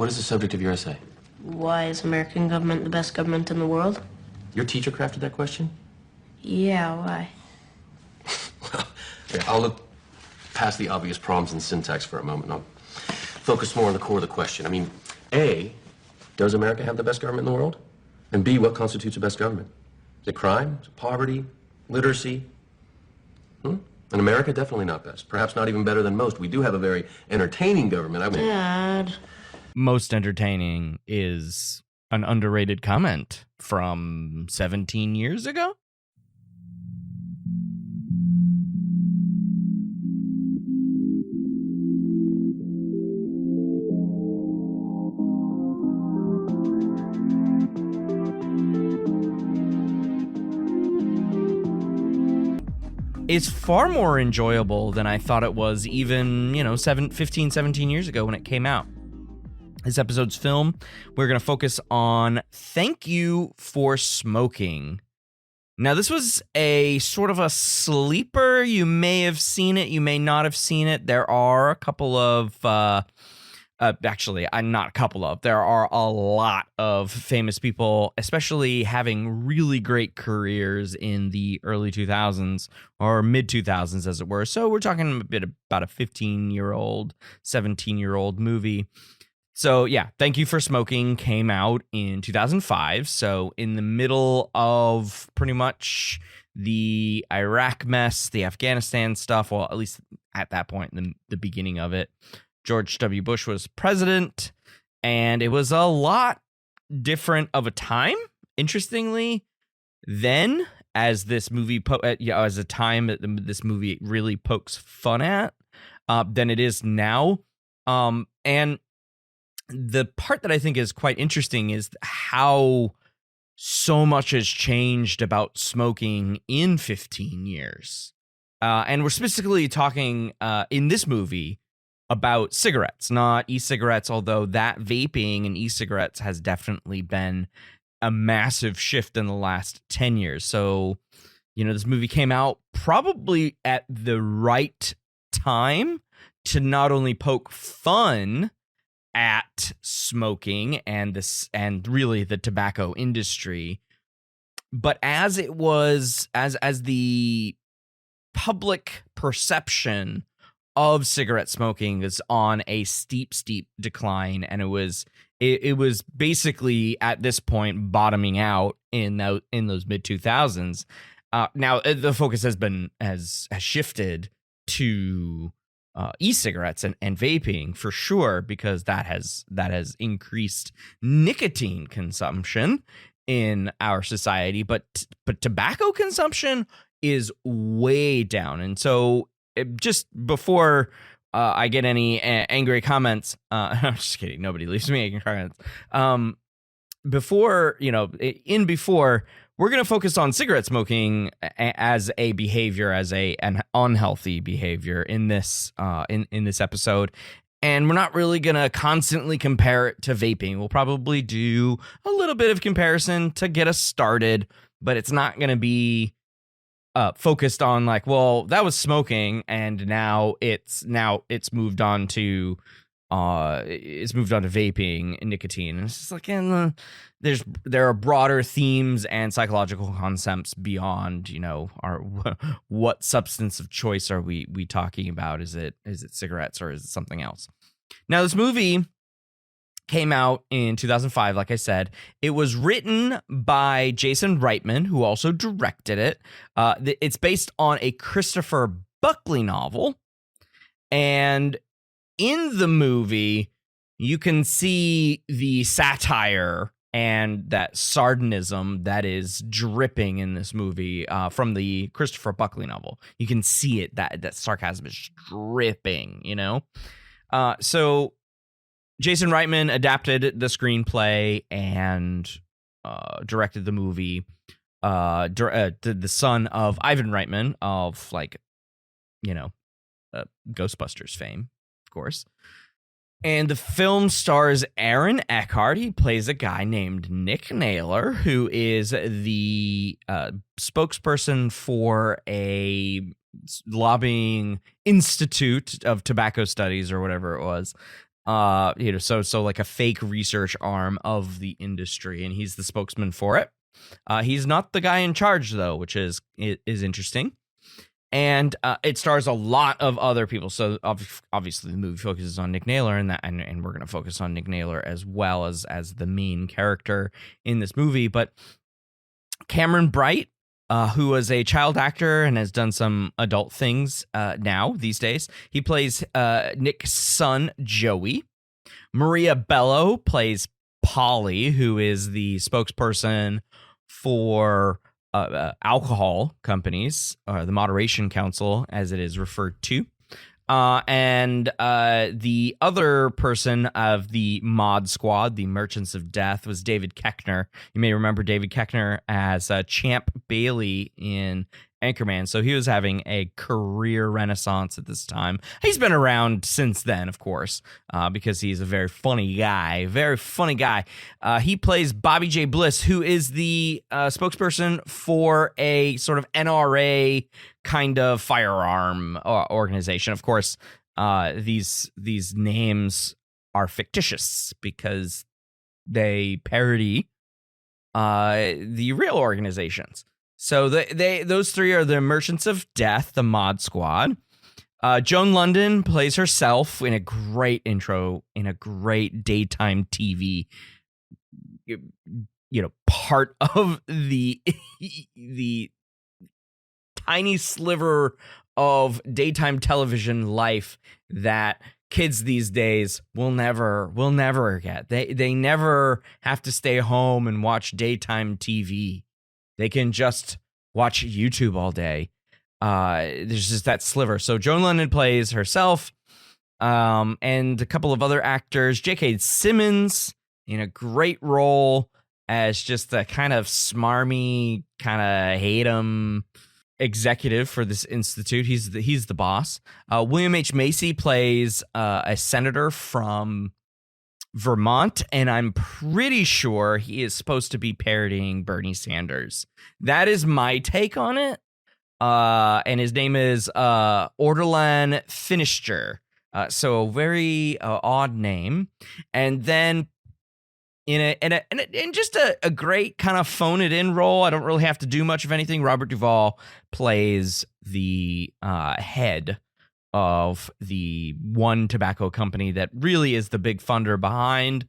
What is the subject of your essay? Why is American government the best government in the world? Your teacher crafted that question? Yeah, why? Well, yeah, I'll look past the obvious problems in syntax for a moment. I'll focus more on the core of the question. I mean, A, does America have the best government in the world? And B, what constitutes a best government? Is it crime? Is it poverty? Literacy? In America, definitely not best. Perhaps not even better than most. We do have a very entertaining government. Dad. Most entertaining is an underrated comment from 17 years ago. Is far more enjoyable than I thought it was even, 15, 17 years ago when it came out. This episode's film, we're going to focus on Thank You for Smoking. Now, this was a sort of a sleeper. You may have seen it. You may not have seen it. There are a couple of... there are a lot of famous people, especially having really great careers in the early 2000s or mid 2000s, as it were. So we're talking a bit about a 15-year-old, 17-year-old movie. So yeah, Thank You for Smoking came out in 2005. So in the middle of pretty much the Iraq mess, the Afghanistan stuff, well, at least at that point, in the beginning of it. George W. Bush was president, and it was a lot different of a time, interestingly, then, as this movie, as a time that this movie really pokes fun at, than it is now. And the part that I think is quite interesting is how so much has changed about smoking in 15 years. And we're specifically talking in this movie about cigarettes, not e-cigarettes, although that vaping and e-cigarettes has definitely been a massive shift in the last 10 years. So, this movie came out probably at the right time to not only poke fun at smoking and really the tobacco industry, but as the public perception of cigarette smoking is on a steep decline, and it was basically at this point bottoming out in those mid 2000s. Now the focus has shifted to e-cigarettes and vaping for sure, because that has increased nicotine consumption in our society, but tobacco consumption is way down. And so just before I get any angry comments, I'm just kidding. Nobody leaves me angry comments. Before we're going to focus on cigarette smoking as a behavior, as an unhealthy behavior in this in this episode. And we're not really going to constantly compare it to vaping. We'll probably do a little bit of comparison to get us started, but it's not going to be focused on like, well, that was smoking, and now it's moved on to vaping and nicotine. And it's just like, there are broader themes and psychological concepts beyond, what substance of choice are we talking about? Is it cigarettes or is it something else? Now, this movie came out in 2005, like I said. It was written by Jason Reitman, who also directed it. It's based on a Christopher Buckley novel. And in the movie, you can see the satire and that sardonism that is dripping in this movie from the Christopher Buckley novel. You can see it, that sarcasm is dripping, So Jason Reitman adapted the screenplay and directed the movie. The son of Ivan Reitman of Ghostbusters fame, of course. And the film stars Aaron Eckhart. He plays a guy named Nick Naylor, who is the spokesperson for a lobbying institute of tobacco studies or whatever it was. So like a fake research arm of the industry, and he's the spokesman for it. He's not the guy in charge though, which is interesting. And it stars a lot of other people. So obviously the movie focuses on Nick Naylor, and we're going to focus on Nick Naylor as well as the main character in this movie. But Cameron Bright, who was a child actor and has done some adult things now these days, he plays Nick's son Joey. Maria Bello plays Polly, who is the spokesperson for alcohol companies, or the Moderation Council, as it is referred to. And the other person of the mod squad, the Merchants of Death, was David Koechner. You may remember David Koechner as Champ Bailey in Anchorman. So he was having a career renaissance at this time. He's been around since then, of course, because he's a very funny guy. Very funny guy. He plays Bobby J. Bliss, who is the spokesperson for a sort of NRA kind of firearm organization. Of course, these names are fictitious because they parody the real organizations. So those three are the Merchants of Death, the mod squad. Joan London plays herself in a great intro, in a great daytime TV, part of the tiny sliver of daytime television life that kids these days will never get. They never have to stay home and watch daytime TV. They can just watch YouTube all day. There's just that sliver. So Joan London plays herself, and a couple of other actors. J.K. Simmons in a great role as just a kind of smarmy, kind of hate him executive for this institute. He's the boss. William H. Macy plays a senator from Vermont, and I'm pretty sure he is supposed to be parodying Bernie Sanders. That is my take on it. And his name is Ortolan Finister. So a very odd name. And then in just a great kind of phone it in role, I don't really have to do much of anything. Robert Duvall plays the head of the one tobacco company that really is the big funder behind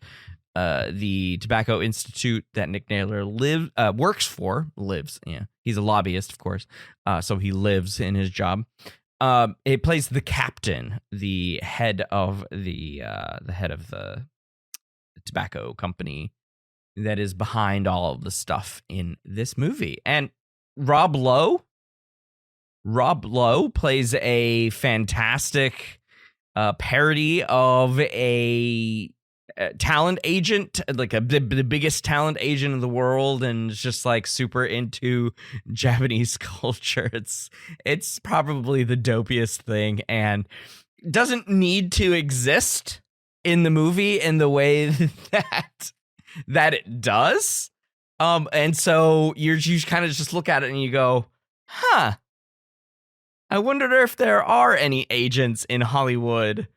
the Tobacco Institute that Nick Naylor works for. Lives, yeah. He's a lobbyist, of course, so he lives in his job. It plays the captain, the head of the tobacco company that is behind all of the stuff in this movie. And Rob Lowe plays a fantastic parody of a talent agent, like the biggest talent agent in the world, and is just like super into Japanese culture. It's probably the dopiest thing, and doesn't need to exist in the movie in the way that it does. And so you kind of just look at it and you go, huh, I wonder if there are any agents in Hollywood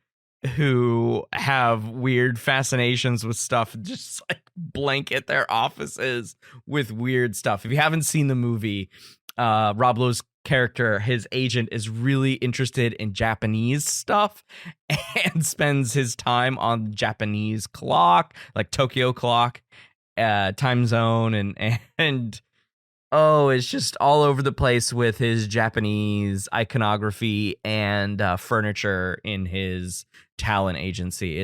who have weird fascinations with stuff, just like blanket their offices with weird stuff. If you haven't seen the movie, Rob Lowe's character, his agent, is really interested in Japanese stuff and spends his time on Japanese clock, like Tokyo clock, time zone, and oh, it's just all over the place with his Japanese iconography and furniture in his talent agency.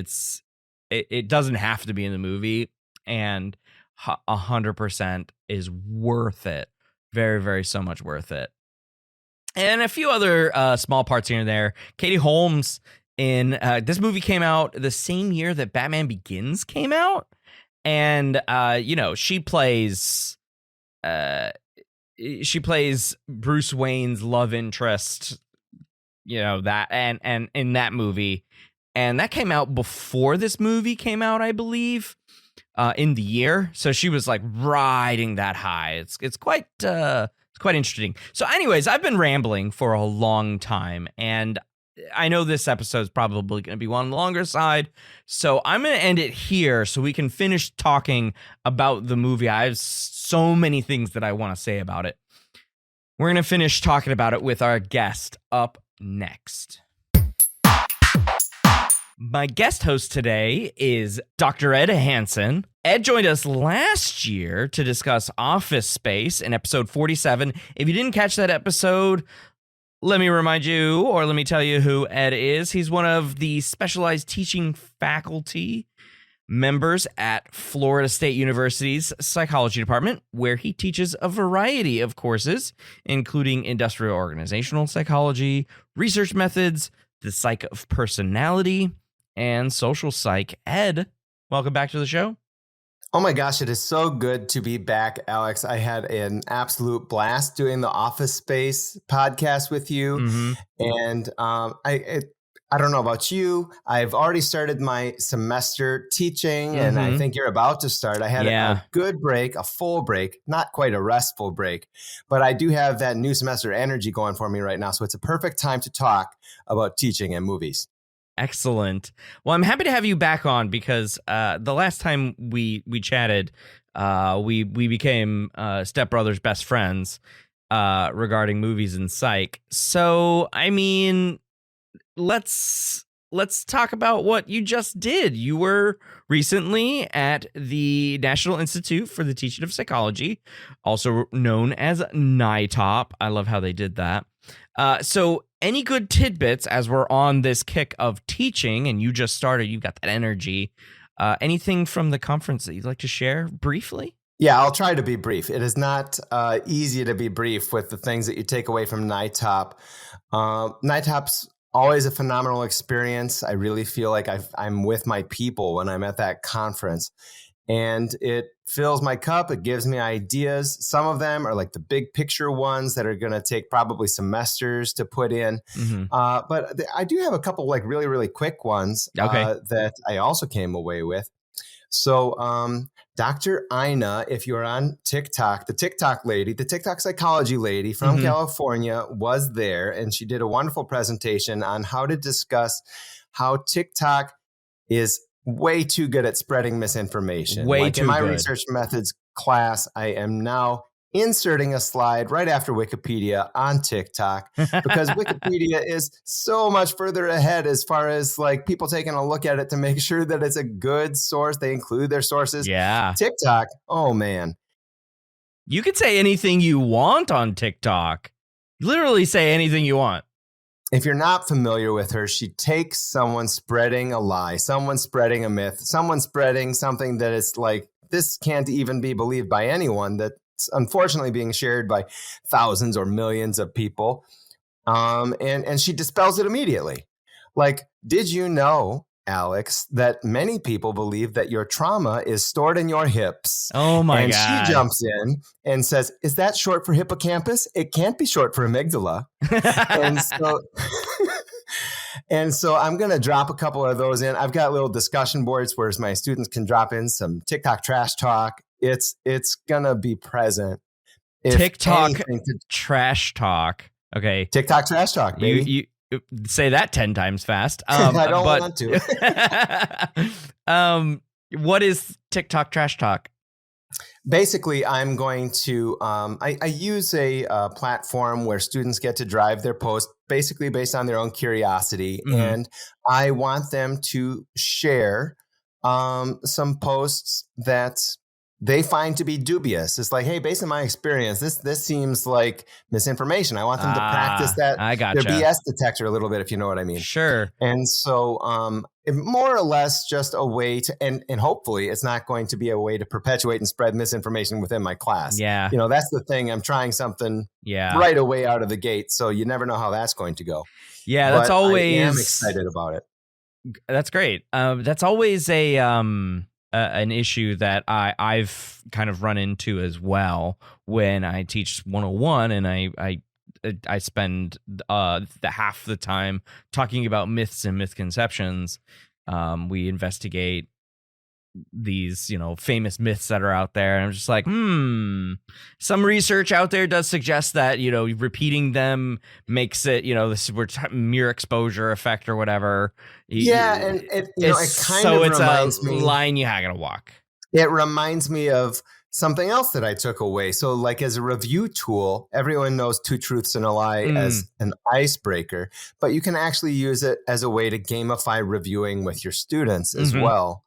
It doesn't have to be in the movie, and 100% is worth it. Very, very so much worth it. And a few other small parts here and there. Katie Holmes in this movie came out the same year that Batman Begins came out, and she plays Bruce Wayne's love interest, that and in that movie, and that came out before this movie came out, I believe, in the year. So she was like riding that high. It's quite interesting. So anyways, I've been rambling for a long time, and I know this episode is probably going to be on the longer side, so I'm going to end it here so we can finish talking about the movie. I have so many things that I want to say about it. We're going to finish talking about it with our guest up next. My guest host today is Dr. Ed Hansen. Ed joined us last year to discuss Office Space in episode 47. If you didn't catch that episode, let me remind you, or let me tell you who Ed is. He's one of the specialized teaching faculty members at Florida State University's psychology department, where he teaches a variety of courses, including industrial organizational psychology, research methods, the psych of personality, and social psych. Ed, welcome back to the show. Oh my gosh, it is so good to be back, Alex. I had an absolute blast doing the Office Space podcast with you. Mm-hmm. And I don't know about you. I've already started my semester teaching, and I think you're about to start. I had a good break, a full break, not quite a restful break, but I do have that new semester energy going for me right now. So it's a perfect time to talk about teaching and movies. Excellent. Well, I'm happy to have you back on because the last time we chatted, we became stepbrothers, best friends regarding movies and psych. So, I mean, let's talk about what you just did. You were recently at the National Institute for the Teaching of Psychology, also known as NITOP. I love how they did that. So any good tidbits as we're on this kick of teaching, and you just started, you've got that energy, anything from the conference that you'd like to share briefly? Yeah, I'll try to be brief. It is not easy to be brief with the things that you take away from NITOP. NITOP's always a phenomenal experience. I really feel like I'm with my people when I'm at that conference. And it fills my cup. It gives me ideas. Some of them are like the big picture ones that are going to take probably semesters to put in. But I do have a couple like really, really quick ones that I also came away with. So Dr. Ina, if you're on TikTok, the TikTok lady, the TikTok psychology lady from California was there. And she did a wonderful presentation on how to discuss how TikTok is way too good at spreading misinformation. In my research methods class, I am now inserting a slide right after Wikipedia on TikTok because Wikipedia is so much further ahead as far as like people taking a look at it to make sure that it's a good source. They include their sources. Yeah. TikTok, oh man. You can say anything you want on TikTok. Literally say anything you want. If you're not familiar with her, she takes someone spreading a lie, someone spreading a myth, someone spreading something that is like, this can't even be believed by anyone, that's unfortunately being shared by thousands or millions of people. And she dispels it immediately. Like, did you know, Alex, that many people believe that your trauma is stored in your hips? Oh my God. And she jumps in and says, is that short for hippocampus? It can't be short for amygdala. And so I'm going to drop a couple of those in. I've got little discussion boards where my students can drop in some TikTok trash talk. It's going to be present. TikTok trash talk. Okay. TikTok trash talk, baby. You say that 10 times fast. I don't want to. What is TikTok trash talk? Basically, I'm going to, I use a platform where students get to drive their post basically based on their own curiosity. And I want them to share some posts that they find to be dubious. It's like, hey, based on my experience, this seems like misinformation. I want them to practice that their BS detector a little bit, if you know what I mean. Sure. And so more or less just a way to, and hopefully it's not going to be a way to perpetuate and spread misinformation within my class. Yeah. You know, that's the thing. I'm trying something right away out of the gate. So you never know how that's going to go. Yeah, that's always. I am excited about it. That's great. That's always an issue that I've kind of run into as well when I teach 101 and I spend the half the time talking about myths and misconceptions. We investigate these, famous myths that are out there. And I'm just like, some research out there does suggest that, repeating them makes it, mere exposure effect or whatever. Yeah. And it kind of reminds me. It's a line you gotta walk. It reminds me of something else that I took away. So like as a review tool, everyone knows two truths and a lie as an icebreaker, but you can actually use it as a way to gamify reviewing with your students as well.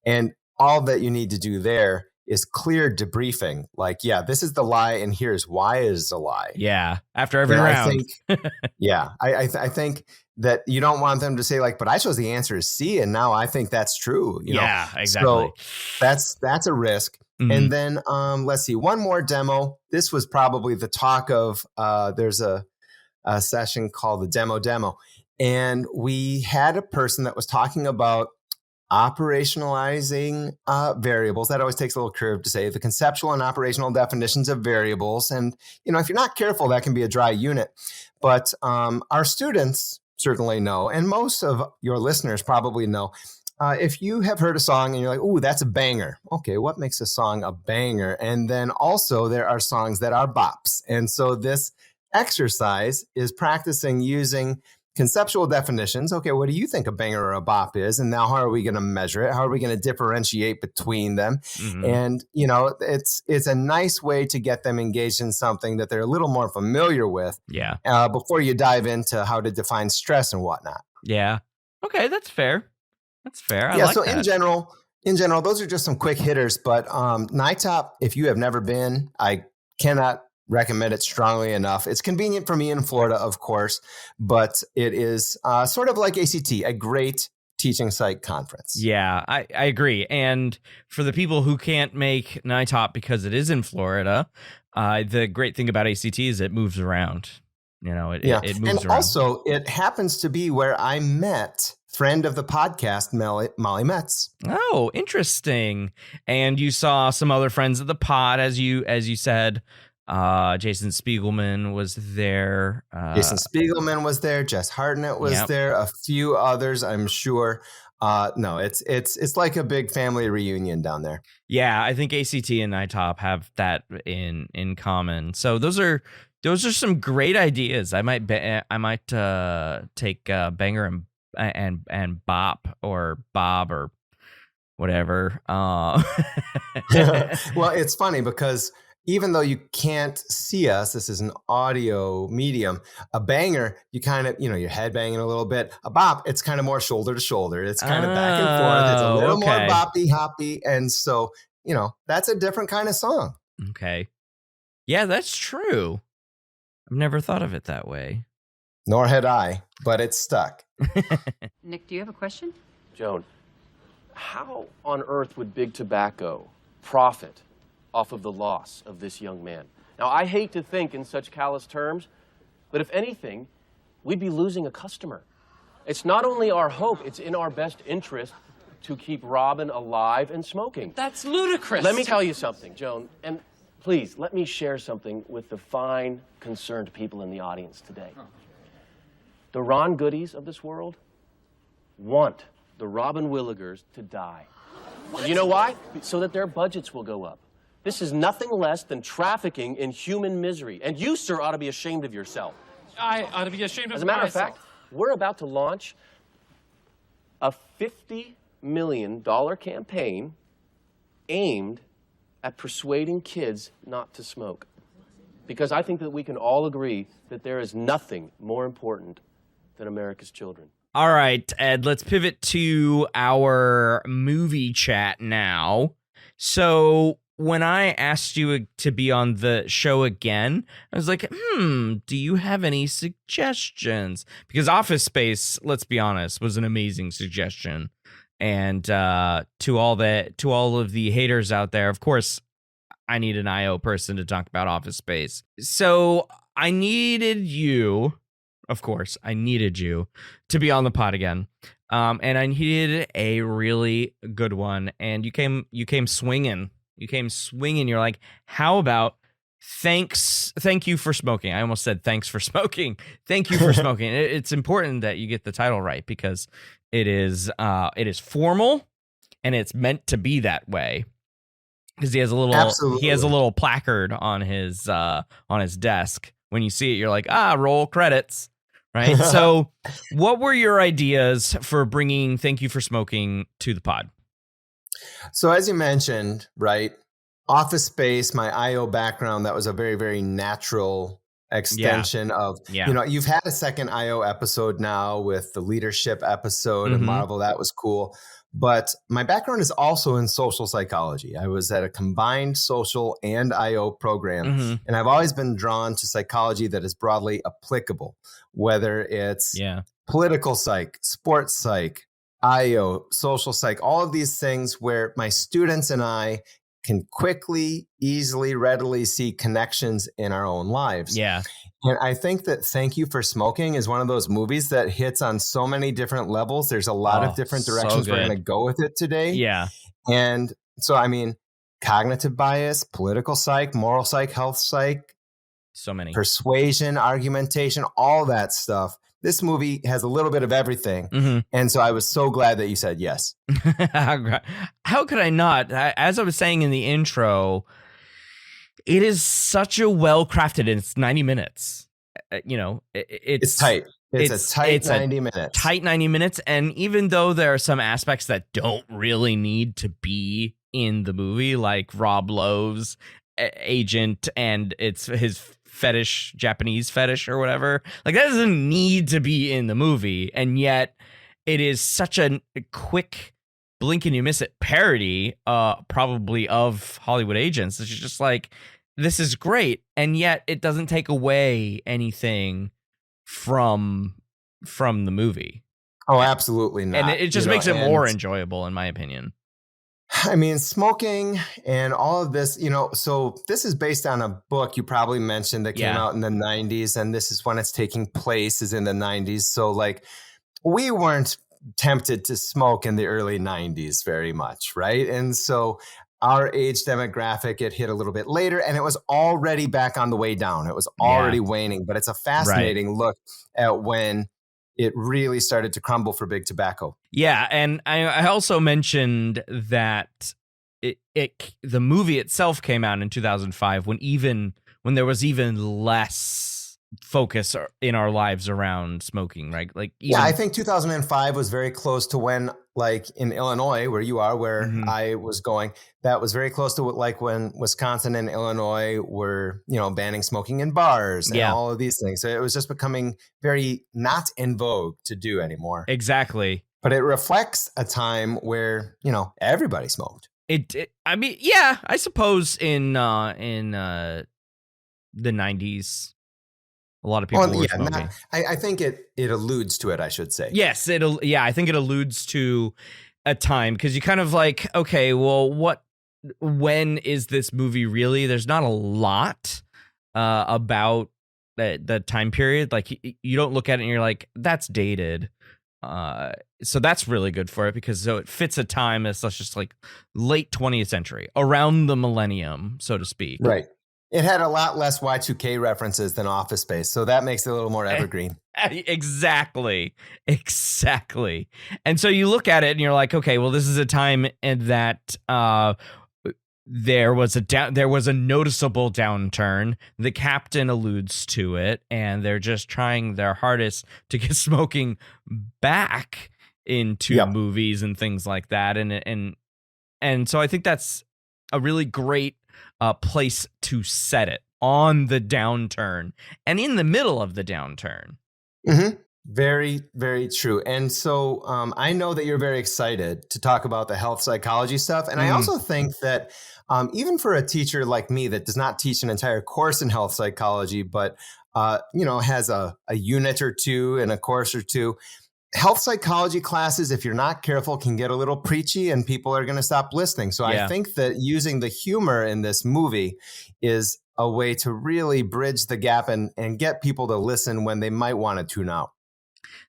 And all that you need to do there is clear debriefing. Like, yeah, this is the lie and here's why it is a lie. Yeah. After every round. I think that you don't want them to say like, but I chose the answer is C and now I think that's true. Yeah, exactly. So that's a risk. And then let's see, one more demo. This was probably the talk of, there's a session called the demo. And we had a person that was talking about operationalizing variables. That always takes a little curve to say the conceptual and operational definitions of variables. And, if you're not careful, that can be a dry unit. But our students certainly know, and most of your listeners probably know, if you have heard a song and you're like, ooh, that's a banger. Okay, what makes a song a banger? And then also there are songs that are bops. And so this exercise is practicing using conceptual definitions. Okay, what do you think a banger or a bop is? And now how are we going to measure it? How are we going to differentiate between them? And, it's a nice way to get them engaged in something that they're a little more familiar with. Yeah. Before you dive into how to define stress and whatnot. Yeah. Okay, that's fair. That's fair. I yeah. like So that. in general, those are just some quick hitters. But NITOP, if you have never been, I cannot recommend it strongly enough. It's convenient for me in Florida, of course, but it is sort of like ACT, a great teaching site conference. Yeah, I agree. And for the people who can't make NITOP because it is in Florida, the great thing about ACT is it moves around. It moves and around. Also, it happens to be where I met friend of the podcast, Molly Metz. Oh, interesting. And you saw some other friends of the pod, as you said. Jason Spiegelman was there. Jess Hartnett was there. A few others, I'm sure. No, it's like a big family reunion down there. Yeah, I think ACT and NITOP have that in common. So those are some great ideas. I might take Banger and Bop or Bob or whatever. Well, it's funny because even though you can't see us, this is an audio medium. A banger, you kind of, your head banging a little bit. A bop, it's kind of more shoulder to shoulder. It's kind of back and forth. It's a little more boppy, hoppy. And so, that's a different kind of song. Okay. Yeah, that's true. I've never thought of it that way. Nor had I, but it's stuck. Nick, do you have a question? Joan, how on earth would Big Tobacco profit off of the loss of this young man? Now, I hate to think in such callous terms, but if anything, we'd be losing a customer. It's not only our hope, it's in our best interest to keep Robin alive and smoking. That's ludicrous. Let me tell you something, Joan, and please, let me share something with the fine, concerned people in the audience today. The Ron Goodies of this world want the Robin Willigers to die. And you know why? So that their budgets will go up. This is nothing less than trafficking in human misery. And you, sir, ought to be ashamed of yourself. I ought to be ashamed of myself. As a matter of fact, we're about to launch a $50 million campaign aimed at persuading kids not to smoke. Because I think that we can all agree that there is nothing more important than America's children. All right, Ed, let's pivot to our movie chat now. So when I asked you to be on the show again, I was like, do you have any suggestions? Because Office Space, let's be honest, was an amazing suggestion. And to all of the haters out there, of course, I need an IO person to talk about Office Space. So I needed you, of course, to be on the pod again. And I needed a really good one. And you came swinging. You're like, how about thank you for smoking? I almost said thanks for smoking. Thank you for smoking. It's important that you get the title right because it is formal. and it's meant to be that way. Because he has a Absolutely. little placard on his desk. When you see it, you're like, roll credits, right? So, what were your ideas for bringing "Thank You for Smoking" to the pod? So as you mentioned, right, Office Space, my IO background, that was a very, very natural extension of, Yeah. you know, you've had a second IO episode now with the leadership episode and Mhm. Marvel. That was cool. But my background is also in social psychology. I was at a combined social and IO program. Mhm. And I've always been drawn to psychology that is broadly applicable, whether it's Yeah. political psych, sports psych, IO, social psych, all of these things where my students and I can quickly, easily, readily see connections in our own lives. Yeah. And I think that Thank You for Smoking is one of those movies that hits on so many different levels. There's a lot of different so directions we're good. going to go with it today. Yeah. And so, I mean, cognitive bias, political psych, moral psych, health psych, So many. persuasion, argumentation, all that stuff. This movie has a little bit of everything. Mhm. And so I was so glad that you said yes. How could I not? As I was saying in the intro, it is such a well-crafted, and it's 90 minutes. It's tight. It's a tight 90 minutes. Tight 90 minutes. And even though there are some aspects that don't really need to be in the movie, like Rob Lowe's agent and it's his fetish, Japanese fetish or whatever, like that doesn't need to be in the movie. And yet it is such a quick blink and you miss it parody, probably of Hollywood Agents. It's just like, this is great. And yet it doesn't take away anything from the movie. Oh, absolutely not. And it just makes it more enjoyable, in my opinion. I mean, smoking and all of this, so this is based on a book you probably mentioned that came out in the 90s. And this is when it's taking place is in the 90s. So like we weren't tempted to smoke in the early 90s very much, right? And so our age demographic, it hit a little bit later and it was already back on the way down. It was already waning, but it's a fascinating look at when it really started to crumble for big tobacco. Yeah, and I also mentioned that the movie itself came out in 2005 when there was even less focus in our lives around smoking, right? Like I think 2005 was very close to when, like in Illinois, where you are, where I was going, that was very close to like when Wisconsin and Illinois were, banning smoking in bars and all of these things. So it was just becoming very not in vogue to do anymore. Exactly. But it reflects a time where, everybody smoked. I mean, yeah, I suppose in the 90s. A lot of people were smoking. I think it alludes to it, I should say. Yes, I think it alludes to a time because you kind of like, okay, well, when is this movie really? There's not a lot about the time period. Like you don't look at it and you're like, that's dated. So that's really good for it because it fits a time that's just like late 20th century, around the millennium, so to speak. Right. It had a lot less Y2K references than Office Space, so that makes it a little more evergreen. Exactly. And so you look at it and you're like, okay, well, this is a time that there was a noticeable downturn. The captain alludes to it, and they're just trying their hardest to get smoking back into movies and things like that. And so I think that's a really great place to set it on the downturn and in the middle of the downturn. Mm-hmm. Very, very true. And so I know that you're very excited to talk about the health psychology stuff. And I also think that even for a teacher like me that does not teach an entire course in health psychology, but, has a unit or two and a course or two, health psychology classes, if you're not careful, can get a little preachy and people are going to stop listening. So I think that using the humor in this movie is a way to really bridge the gap and get people to listen when they might want to tune out.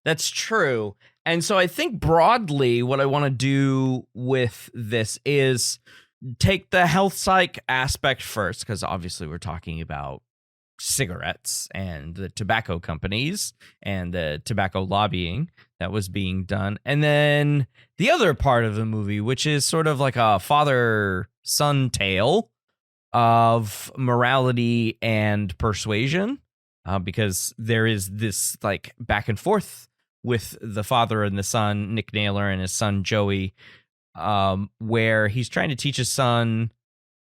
That's true. And so I think broadly what I want to do with this is take the health psych aspect first, because obviously we're talking about cigarettes and the tobacco companies and the tobacco lobbying that was being done. And then the other part of the movie, which is sort of like a father-son tale of morality and persuasion, because there is this like back and forth with the father and the son, Nick Naylor and his son Joey, where he's trying to teach his son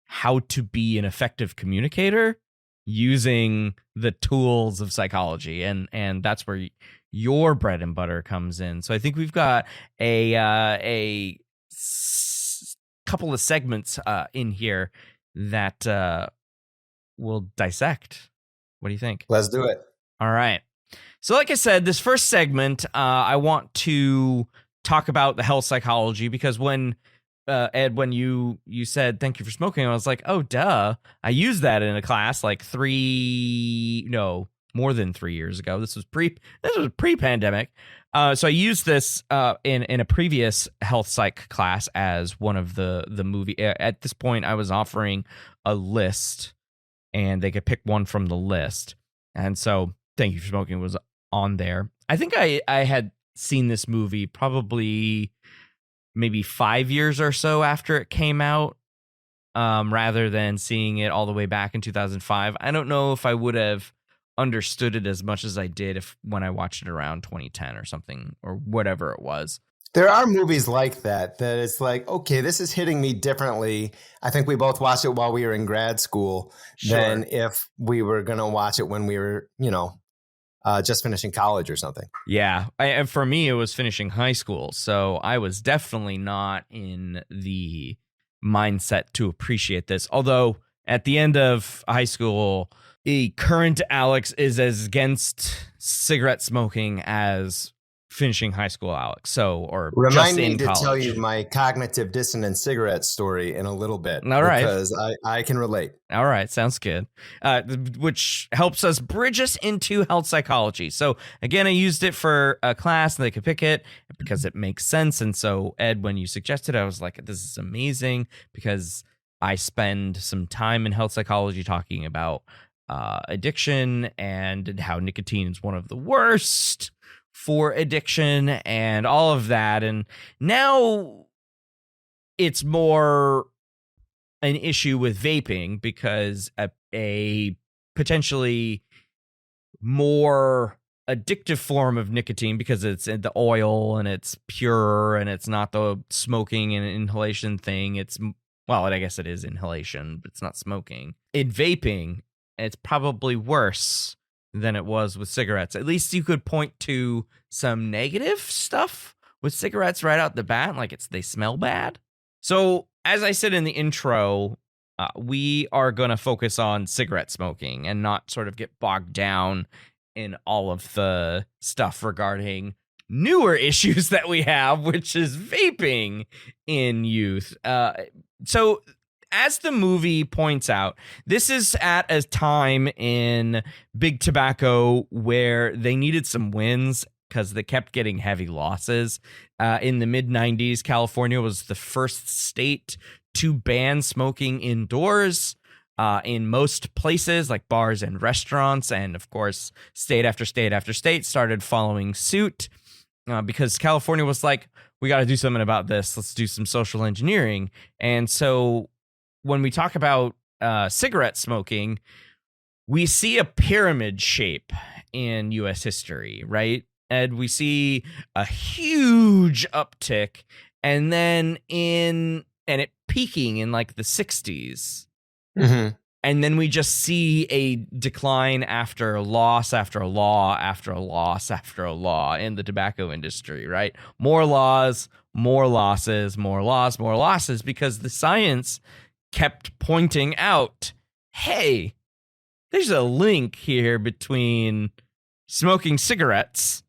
how to be an effective communicator using the tools of psychology, and that's where your bread and butter comes in. So I think we've got couple of segments in here that we'll dissect. What do you think? Let's do it. All right. So like I said, this first segment, I want to talk about the health psychology, because when Ed, when you said thank you for smoking, I was like, oh, duh. I used that in a class like more than 3 years ago. This was pre-pandemic. So I used this in a previous health psych class as one of the movie. At this point, I was offering a list, and they could pick one from the list. And so thank you for smoking was on there. I think I had seen this movie probably maybe 5 years or so after it came out, rather than seeing it all the way back in 2005. I don't know if I would have understood it as much as I did when I watched it around 2010 or something, or whatever it was. There are movies like that it's like, okay, this is hitting me differently. I think we both watched it while we were in grad school than if we were going to watch it when we were, just finishing college or something. Yeah. And for me, it was finishing high school. So I was definitely not in the mindset to appreciate this. Although at the end of high school, the current Alex is as against cigarette smoking as finishing high school Alex. So, or remind just me in to college. tell you my cognitive dissonance cigarette story in a little bit. All right. Because I can relate. All right. Sounds good. Which helps us bridge us into health psychology. So again, I used it for a class and they could pick it because it makes sense. And so Ed, when you suggested it, I was like, this is amazing, because I spend some time in health psychology talking about addiction and how nicotine is one of the worst for addiction and all of that. And now it's more an issue with vaping, because a potentially more addictive form of nicotine, because it's in the oil and it's pure and it's not the smoking and inhalation thing. I guess it is inhalation, but it's not smoking. In vaping, it's probably worse than it was with cigarettes. At least you could point to some negative stuff with cigarettes right out the bat, like they smell bad. So, as I said in the intro, we are going to focus on cigarette smoking and not sort of get bogged down in all of the stuff regarding newer issues that we have, which is vaping in youth. So, as the movie points out, this is at a time in Big Tobacco where they needed some wins because they kept getting heavy losses. In the mid-90s, California was the first state to ban smoking indoors in most places, like bars and restaurants. And of course, state after state after state started following suit because California was like, we got to do something about this. Let's do some social engineering. And so when we talk about cigarette smoking, we see a pyramid shape in U.S. history, right? And we see a huge uptick, and then it peaking in like the 60s. Mm-hmm. And then we just see a decline after loss after law after loss after law in the tobacco industry, right? More laws, more losses, more laws, more losses, because the science kept pointing out, hey, there's a link here between smoking cigarettes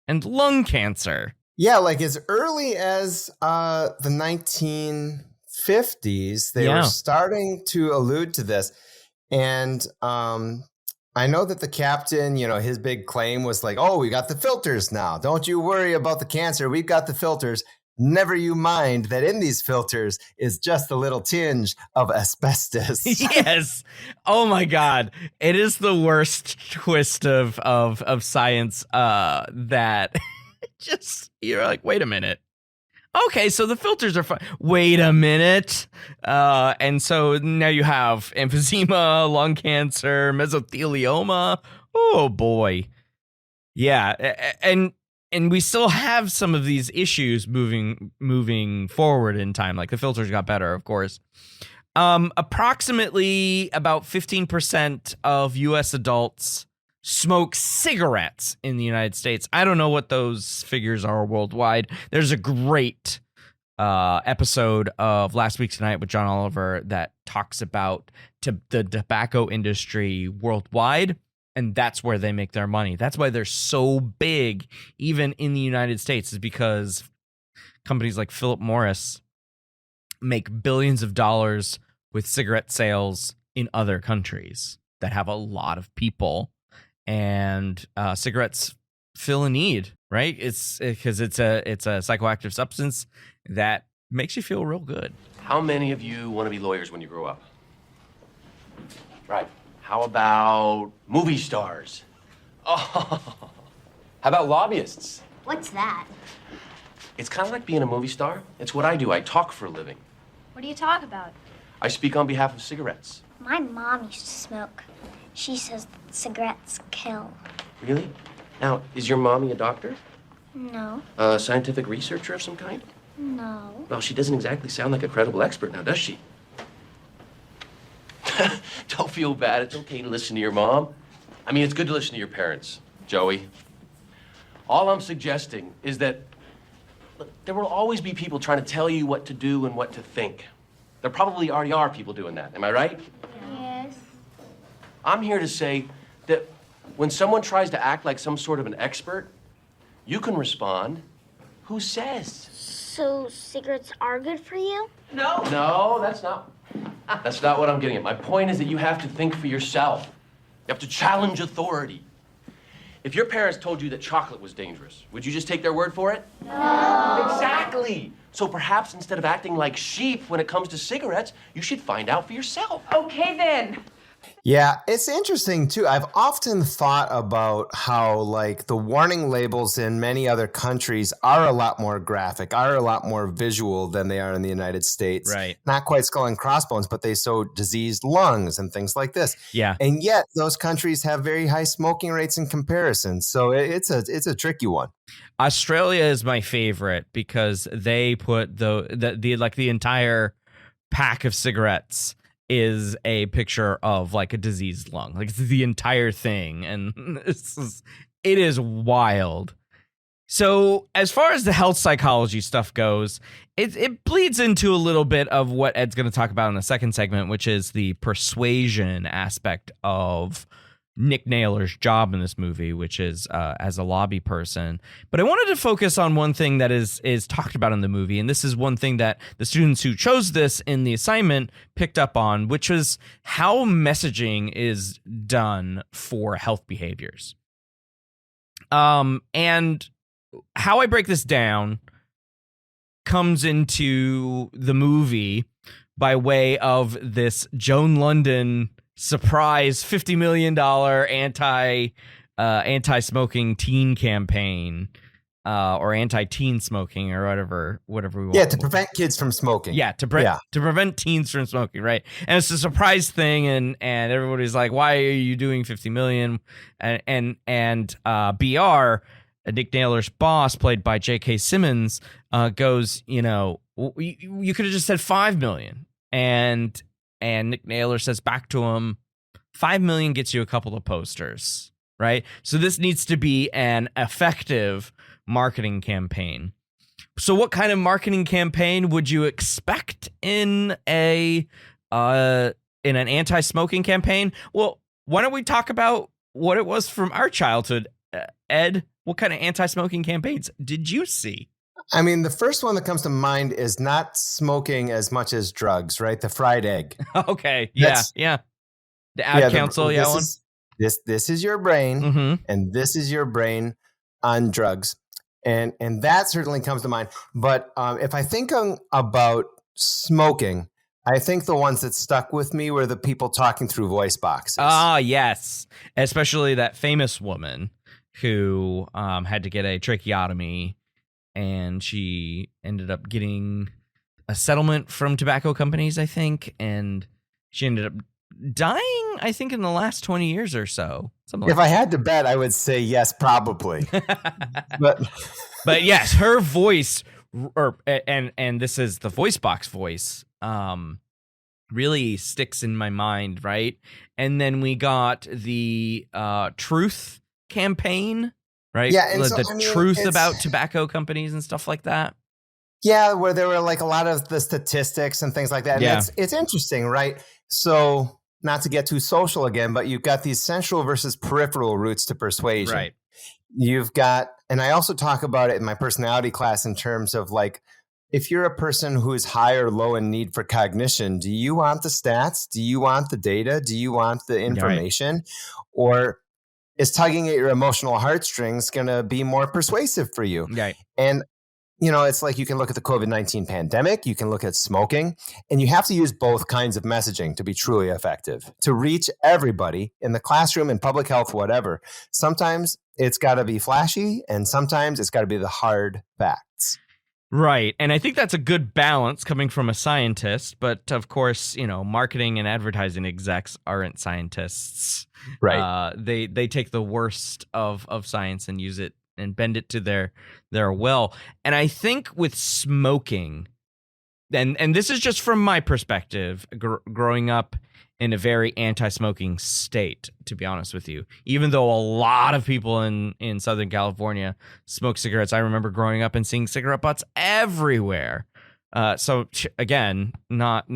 and lung cancer. Yeah, like as early as the 1950s, they were starting to allude to this. And I know that the captain, his big claim was like, oh, we got the filters now. Don't you worry about the cancer. We've got the filters. never you mind that in these filters is just a little tinge of asbestos. Yes. Oh my God. It is the worst twist of science that just you're like, wait a minute. Okay, so the filters are fine. Wait a minute. And so now you have emphysema, lung cancer, mesothelioma. Oh boy. Yeah, and we still have some of these issues moving forward in time. Like the filters got better, of course. Approximately about 15% of U.S. adults smoke cigarettes in the United States. I don't know what those figures are worldwide. There's a great episode of Last Week Tonight with John Oliver that talks about the tobacco industry worldwide, and that's where they make their money. That's why they're so big, even in the United States, is because companies like Philip Morris make billions of dollars with cigarette sales in other countries that have a lot of people. And cigarettes fill a need, right? It's because it's a psychoactive substance that makes you feel real good. How many of you want to be lawyers when you grow up? Right. How about movie stars? Oh, how about lobbyists? What's that? It's kind of like being a movie star. It's what I do. I talk for a living. What do you talk about? I speak on behalf of cigarettes. My mom used to smoke. She says that cigarettes kill. Really? Now, is your mommy a doctor? No. A scientific researcher of some kind? No. Well, she doesn't exactly sound like a credible expert now, does she? Don't feel bad. It's okay to listen to your mom. I mean, it's good to listen to your parents, Joey. All I'm suggesting is that look, there will always be people trying to tell you what to do and what to think. There probably already are people doing that. Am I right? Yes. I'm here to say that when someone tries to act like some sort of an expert, you can respond, who says? So cigarettes are good for you? No, that's not what I'm getting at. My point is that you have to think for yourself. You have to challenge authority. If your parents told you that chocolate was dangerous, would you just take their word for it? No. Exactly. So perhaps instead of acting like sheep when it comes to cigarettes, you should find out for yourself. Okay, then. Yeah, it's interesting too. I've often thought about how like the warning labels in many other countries are a lot more graphic, are a lot more visual than they are in the United States. Right. Not quite skull and crossbones, but they show diseased lungs and things like this. Yeah. And yet those countries have very high smoking rates in comparison. So it's a tricky one. Australia is my favorite because they put the entire pack of cigarettes is a picture of like a diseased lung, like it's the entire thing, and it is wild. So as far as the health psychology stuff goes, it bleeds into a little bit of what Ed's going to talk about in the second segment, which is the persuasion aspect of Nick Naylor's job in this movie, which is as a lobby person. But I wanted to focus on one thing that is talked about in the movie, and this is one thing that the students who chose this in the assignment picked up on, which was how messaging is done for health behaviors. And how I break this down comes into the movie by way of this Joan London surprise $50 million anti-smoking teen campaign, or anti-teen smoking, or whatever we want. Yeah, to prevent kids from smoking. Yeah, to prevent teens from smoking, right? And it's a surprise thing, and everybody's like, "Why are you doing 50 million?" And BR, Nick Naylor's boss, played by J.K. Simmons, goes, you could have just said 5 million, and Nick Naylor says back to him, 5 million gets you a couple of posters, right? So this needs to be an effective marketing campaign. So what kind of marketing campaign would you expect in an anti-smoking campaign? Well, why don't we talk about what it was from our childhood? Ed, what kind of anti-smoking campaigns did you see? I mean, the first one that comes to mind is not smoking as much as drugs, right? The fried egg. Okay. Yeah. The ad council. This is your brain, Mm-hmm. and this is your brain on drugs. And that certainly comes to mind. But if I think about smoking, I think the ones that stuck with me were the people talking through voice boxes. Ah, yes. Especially that famous woman who had to get a tracheotomy, and she ended up getting a settlement from tobacco companies, I think, and she ended up dying, I think, in the last 20 years or so. Something If I had to bet, I would say yes, probably. But yes, her voice, and this is the voice box voice, really sticks in my mind, right? And then we got the truth campaign, right? Yeah, and the truth about tobacco companies and stuff like that. Yeah, where there were like a lot of the statistics and things like that. And it's interesting, right? So not to get too social again, but you've got these central versus peripheral routes to persuasion. Right. You've got, and I also talk about it in my personality class in terms of like, if you're a person who is high or low in need for cognition, do you want the stats? Do you want the data? Do you want the information? Right. Or is tugging at your emotional heartstrings going to be more persuasive for you? Right. And it's like you can look at the COVID-19 pandemic, you can look at smoking, and you have to use both kinds of messaging to be truly effective, to reach everybody in the classroom, in public health, whatever. Sometimes it's got to be flashy, and sometimes it's got to be the hard facts. Right. And I think that's a good balance coming from a scientist. But of course, marketing and advertising execs aren't scientists. Right. They take the worst of science and use it and bend it to their will. And I think with smoking, and this is just from my perspective, growing up in a very anti-smoking state, to be honest with you, even though a lot of people in Southern California smoke cigarettes, I remember growing up and seeing cigarette butts everywhere. So again, not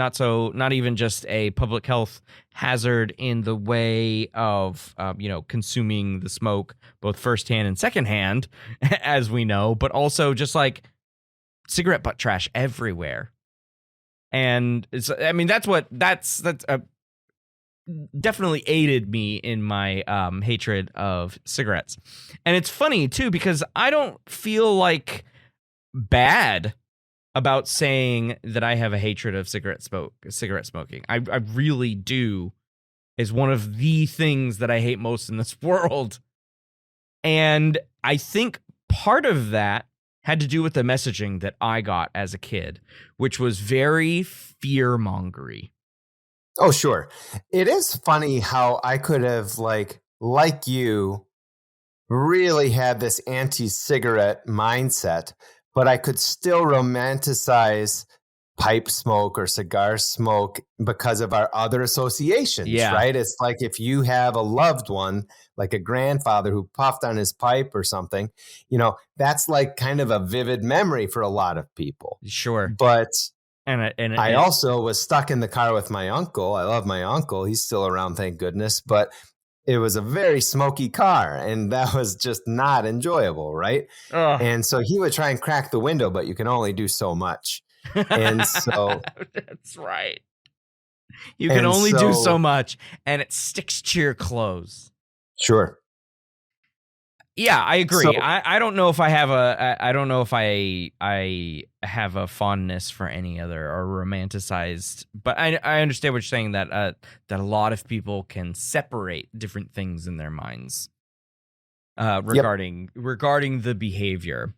even just a public health hazard in the way of consuming the smoke both firsthand and secondhand, as we know, but also just like cigarette butt trash everywhere. And that's definitely aided me in my hatred of cigarettes. And it's funny too, because I don't feel like bad about saying that I have a hatred of cigarette smoking. I really do. Is one of the things that I hate most in this world. And I think part of that had to do with the messaging that I got as a kid, which was very fear-mongery. Oh, sure. It is funny how I could have, like you, really had this anti-cigarette mindset, but I could still romanticize pipe smoke or cigar smoke because of our other associations, right? It's like if you have a loved one, like a grandfather who puffed on his pipe or something, that's like kind of a vivid memory for a lot of people. Sure. But I also was stuck in the car with my uncle. I love my uncle. He's still around, thank goodness. But it was a very smoky car, and that was just not enjoyable, right? And so he would try and crack the window, but you can only do so much. And so that's right. You can only do so much, and it sticks to your clothes. Sure. Yeah, I agree. So, I don't know if I have I have a fondness for any other or romanticized, but I understand what you're saying, that a lot of people can separate different things in their minds regarding the behavior.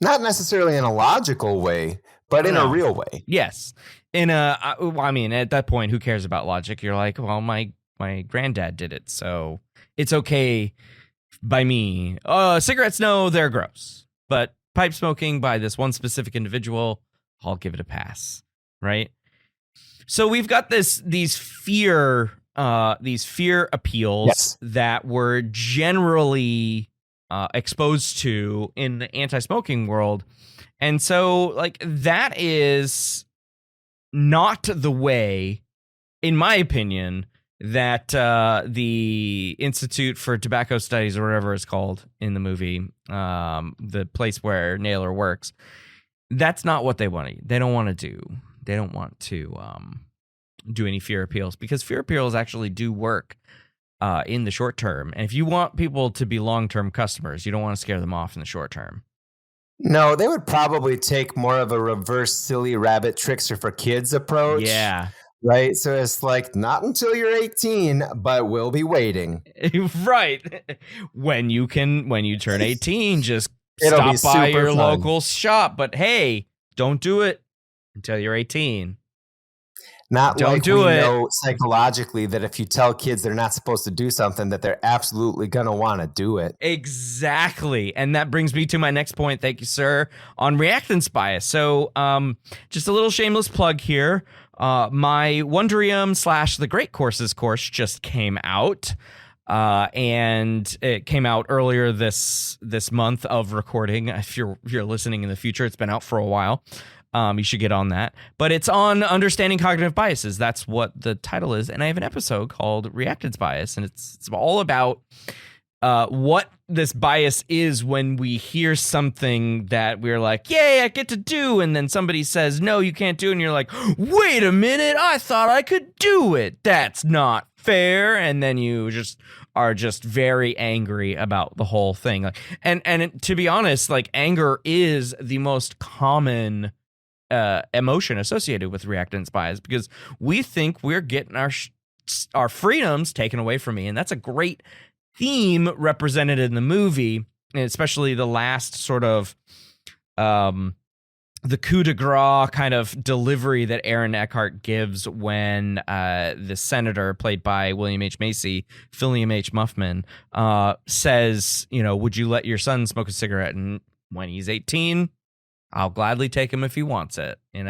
Not necessarily in a logical way, but in a real way. Yes. At that point, who cares about logic? You're like, well, my granddad did it, so it's okay by me. Cigarettes, no, they're gross. But pipe smoking by this one specific individual, I'll give it a pass, right? So we've got these fear appeals that we're generally exposed to in the anti-smoking world. And so, like, that is not the way, in my opinion, that the Institute for Tobacco Studies, or whatever it's called in the movie, the place where Naylor works, that's not what they want to. They don't want to do. They don't want to do any fear appeals, because fear appeals actually do work in the short term. And if you want people to be long-term customers, you don't want to scare them off in the short term. No, they would probably take more of a reverse silly rabbit trickster for kids approach. Yeah. Right. So it's like, not until you're 18, but we'll be waiting. Right. When you turn 18, just It'll be stop by super your fun. local shop. But hey, don't do it until you're 18. Not Don't like do we it. know psychologically that if you tell kids they're not supposed to do something, that they're absolutely going to want to do it. Exactly. And that brings me to my next point. Thank you, sir. On reactance bias. So just a little shameless plug here. My Wondrium / The Great Courses course just came out. And it came out earlier this month of recording. If you're listening in the future, it's been out for a while. You should get on that. But it's on understanding cognitive biases. That's what the title is. And I have an episode called Reactance Bias. And it's all about what this bias is when we hear something that we're like, yay, I get to do. And then somebody says, no, you can't do it. And you're like, wait a minute, I thought I could do it. That's not fair. And then you are just very angry about the whole thing. Like, and to be honest, like, anger is the most common emotion associated with reactance bias, because we think we're getting our freedoms taken away from me. And that's a great theme represented in the movie, and especially the last sort of the coup de grace kind of delivery that Aaron Eckhart gives when the senator, played by William H. Macy, William H. Muffman, says, would you let your son smoke a cigarette? And when he's 18, I'll gladly take him if he wants it, and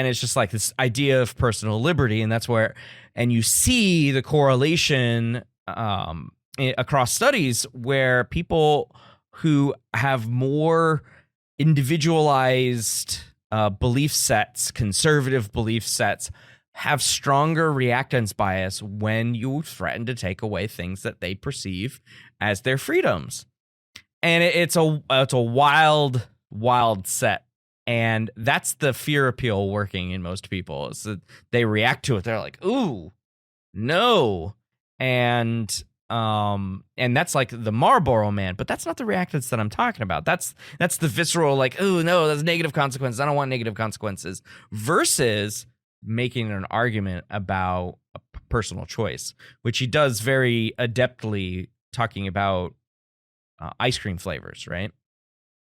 it's just like this idea of personal liberty. And that's where, and you see the correlation across studies where people who have more individualized belief sets, conservative belief sets, have stronger reactance bias when you threaten to take away things that they perceive as their freedoms. And it's a wild set. And that's the fear appeal working in most people, is that they react to it. They're like, ooh, no. And that's like the Marlboro Man, but that's not the reactance that I'm talking about. That's the visceral, like, oh no, that's negative consequences. I don't want negative consequences, versus making an argument about a personal choice, which he does very adeptly, talking about ice cream flavors, right?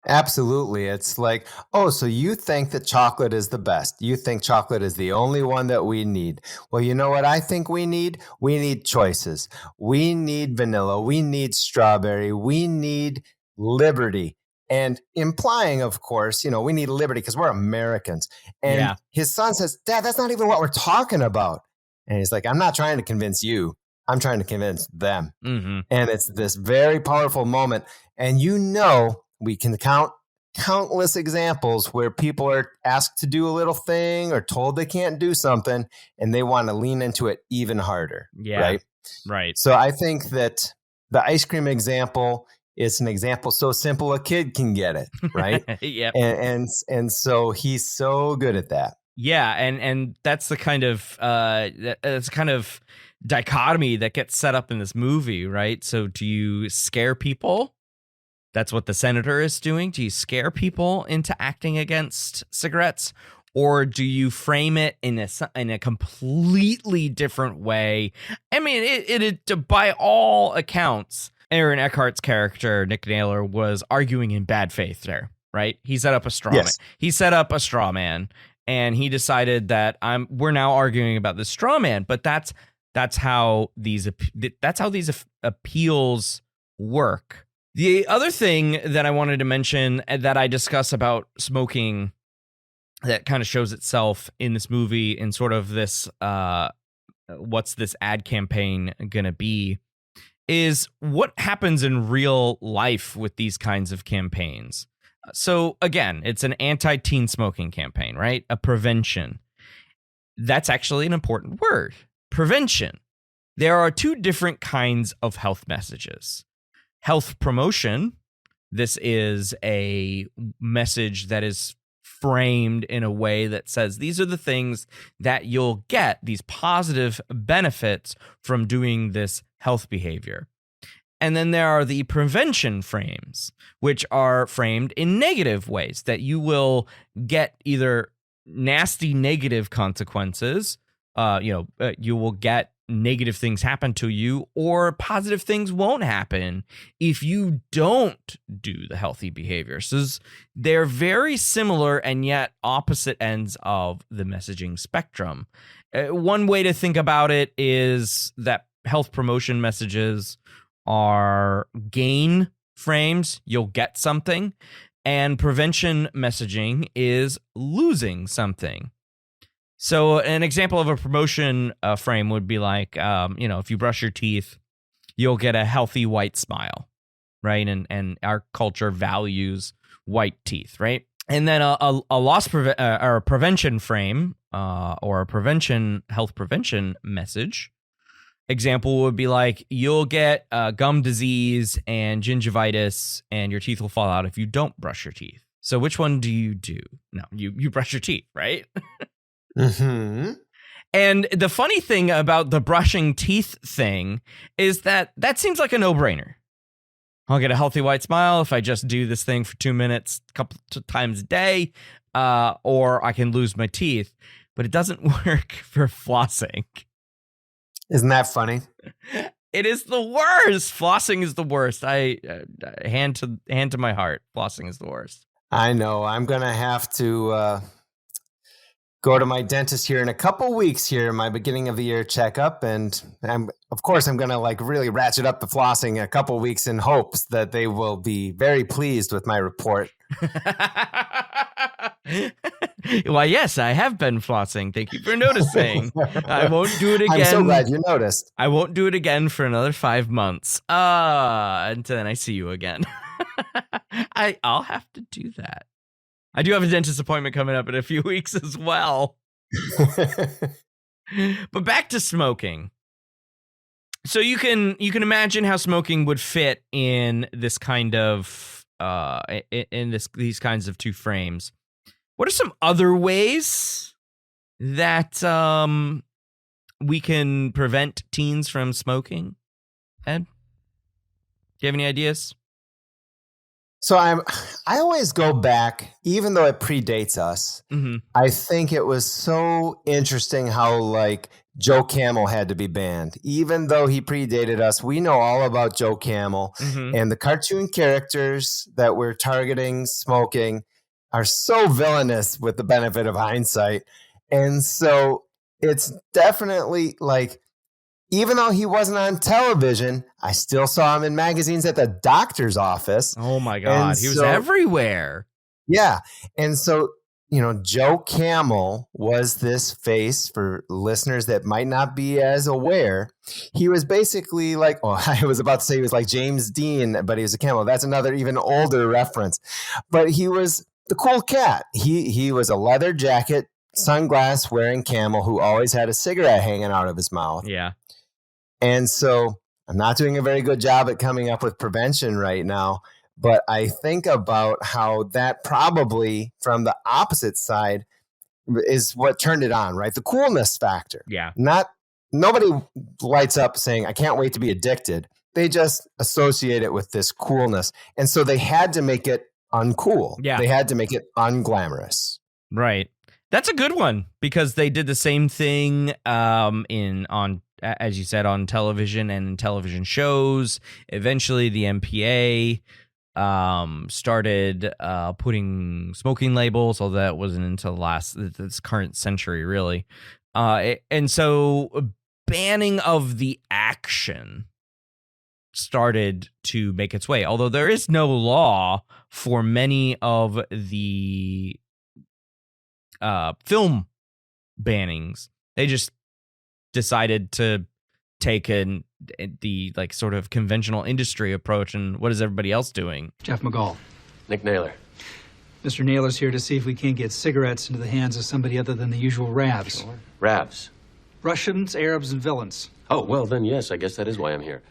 Absolutely. It's like, oh, so you think that chocolate is the best. You think chocolate is the only one that we need. Well, you know what I think we need? We need choices. We need vanilla. We need strawberry. We need liberty. And implying, of course, we need liberty because we're Americans. And his son says, Dad, that's not even what we're talking about. And he's like, I'm not trying to convince you. I'm trying to convince them. Mm-hmm. And it's this very powerful moment. And we can count countless examples where people are asked to do a little thing or told they can't do something, and they want to lean into it even harder. Yeah. Right. So I think that the ice cream example is an example so simple a kid can get it, right? Yep. And so he's so good at that. Yeah, and that's the kind of that's kind of dichotomy that gets set up in this movie, right? So do you scare people? That's what the senator is doing. Do you scare people into acting against cigarettes, or do you frame it in a completely different way? I mean, it by all accounts, Aaron Eckhart's character, Nick Naylor, was arguing in bad faith there, right? He set up a straw man. He set up a straw man, and he decided that we're now arguing about the straw man, but that's how these appeals work. The other thing that I wanted to mention that I discuss about smoking that kind of shows itself in this movie in sort of this, what's this ad campaign going to be, is what happens in real life with these kinds of campaigns. So again, it's an anti-teen smoking campaign, right? A prevention. That's actually an important word. Prevention. There are two different kinds of health messages. Health promotion. This is a message that is framed in a way that says these are the things that you'll get, these positive benefits from doing this health behavior. And then there are the prevention frames, which are framed in negative ways, that you will get either nasty negative consequences, you will get negative things happen to you, or positive things won't happen if you don't do the healthy behaviors. So they're very similar and yet opposite ends of the messaging spectrum. One way to think about it is that health promotion messages are gain frames, you'll get something, and prevention messaging is losing something. So an example of a promotion frame would be like, if you brush your teeth, you'll get a healthy white smile, right? And our culture values white teeth, right? And then a loss or a prevention frame or a health prevention message example would be like, you'll get gum disease and gingivitis, and your teeth will fall out if you don't brush your teeth. So which one do you do? No, you brush your teeth, right? Mm-hmm. And the funny thing about the brushing teeth thing is that seems like a no-brainer. I'll get a healthy white smile if I just do this thing for 2 minutes a couple times a day, or I can lose my teeth. But it doesn't work for flossing. Isn't that funny? It is the worst. Flossing is the worst. I hand to my heart. Flossing is the worst. I know. I'm gonna have to go to my dentist here in a couple weeks here, my beginning of the year checkup, and I'm gonna like really ratchet up the flossing a couple weeks in hopes that they will be very pleased with my report. Why, yes, I have been flossing. Thank you for noticing. I won't do it again. I'm so glad you noticed. I won't do it again for another 5 months. Until then I see you again. I'll have to do that. I do have a dentist appointment coming up in a few weeks as well. But back to smoking. So you can imagine how smoking would fit in this kind of these kinds of two frames. What are some other ways that we can prevent teens from smoking? Ed, do you have any ideas? So I always go back, even though it predates us. Mm-hmm. I think it was so interesting how like Joe Camel had to be banned. Even though he predated us, we know all about Joe Camel, and the cartoon characters that we're targeting smoking are so villainous with the benefit of hindsight. And so it's definitely like, even though he wasn't on television, I still saw him in magazines at the doctor's office. Oh my God, he was everywhere. Yeah. And so, Joe Camel was this face for listeners that might not be as aware. He was basically like, I was about to say he was like James Dean, but he was a camel. That's another even older reference. But he was the cool cat. He was a leather jacket, sunglass wearing camel who always had a cigarette hanging out of his mouth. Yeah. And so I'm not doing a very good job at coming up with prevention right now, but I think about how that probably from the opposite side is what turned it on, right? The coolness factor. Yeah. Nobody lights up saying, I can't wait to be addicted. They just associate it with this coolness. And so they had to make it uncool. Yeah. They had to make it unglamorous. Right. That's a good one because they did the same thing as you said, on television and television shows. Eventually, the MPA started putting smoking labels, although that wasn't until this current century, really. And so banning of the action started to make its way, although there is no law for many of the film bannings. They just decided to take the like sort of conventional industry approach. And what is everybody else doing? Jeff McGall. Nick Naylor. Mr. Naylor's here to see if we can't get cigarettes into the hands of somebody other than the usual Ravs. Sure. Ravs. Russians, Arabs, and villains. Oh, well, then, yes, I guess that is why I'm here.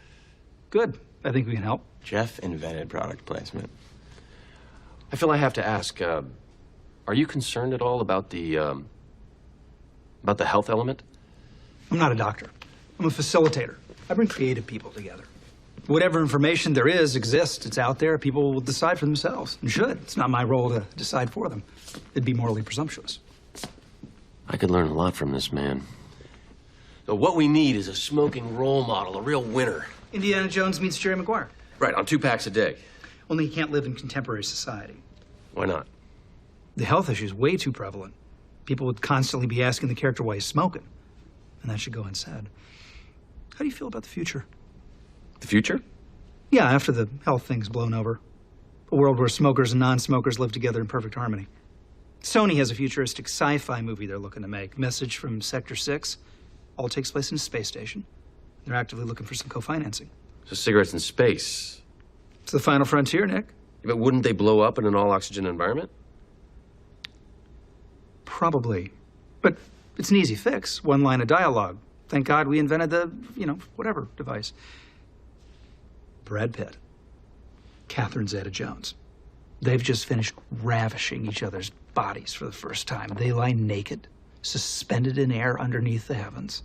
Good. I think we can help. Jeff invented product placement. I feel I have to ask, are you concerned at all about the health element? I'm not a doctor. I'm a facilitator. I bring creative people together. Whatever information there is exists. It's out there. People will decide for themselves and should. It's not my role to decide for them. It'd be morally presumptuous. I could learn a lot from this man. So what we need is a smoking role model, a real winner. Indiana Jones meets Jerry Maguire. Right, on 2 packs a day. Only he can't live in contemporary society. Why not? The health issue is way too prevalent. People would constantly be asking the character why he's smoking. And that should go unsaid. How do you feel about the future? The future? Yeah, after the health thing's blown over. A world where smokers and non-smokers live together in perfect harmony. Sony has a futuristic sci-fi movie they're looking to make. Message from Sector 6. All takes place in a space station. They're actively looking for some co-financing. So cigarettes in space. It's the final frontier, Nick. But wouldn't they blow up in an all-oxygen environment? Probably. But it's an easy fix. One line of dialogue. Thank God we invented the, whatever device. Brad Pitt. Catherine Zeta-Jones. They've just finished ravishing each other's bodies for the first time. They lie naked, suspended in air underneath the heavens.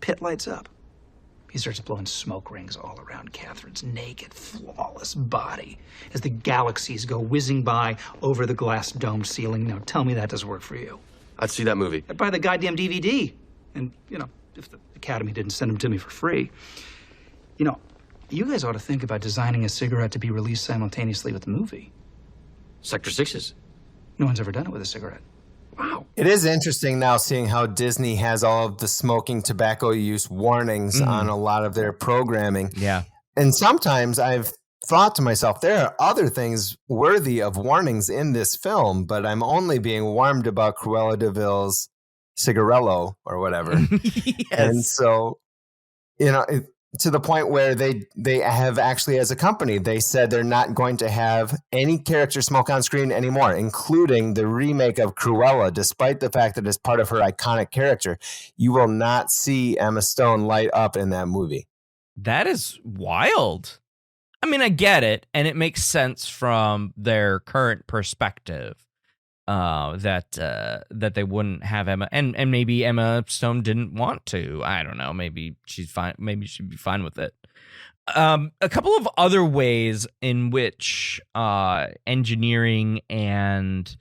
Pitt lights up. He starts blowing smoke rings all around Catherine's naked, flawless body as the galaxies go whizzing by over the glass domed ceiling. Now, tell me that doesn't work for you. I'd see that movie. I'd buy the goddamn DVD. And, if the Academy didn't send them to me for free. You guys ought to think about designing a cigarette to be released simultaneously with the movie. Sector 6's. No one's ever done it with a cigarette. Wow. It is interesting now seeing how Disney has all of the smoking tobacco use warnings on a lot of their programming. Yeah. And sometimes I've thought to myself, there are other things worthy of warnings in this film, but I'm only being warned about Cruella de Vil's cigarello or whatever. Yes. And so, to the point where they have actually, as a company, they said they're not going to have any character smoke on screen anymore, including the remake of Cruella, despite the fact that it's part of her iconic character. You will not see Emma Stone light up in that movie. That is wild. I mean, I get it, and it makes sense from their current perspective. That they wouldn't have Emma, and maybe Emma Stone didn't want to. I don't know. Maybe she's fine. Maybe she'd be fine with it. A couple of other ways in which engineering and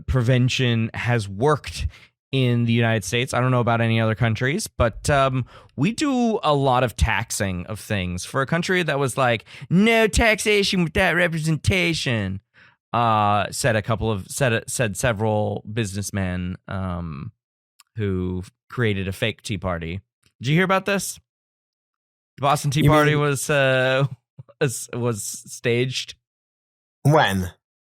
prevention has worked in the United States. I don't know about any other countries, but we do a lot of taxing of things. For a country that was like, no taxation without representation. Said several businessmen who created a fake Tea Party. Did you hear about this? The Boston Tea Party was staged. When?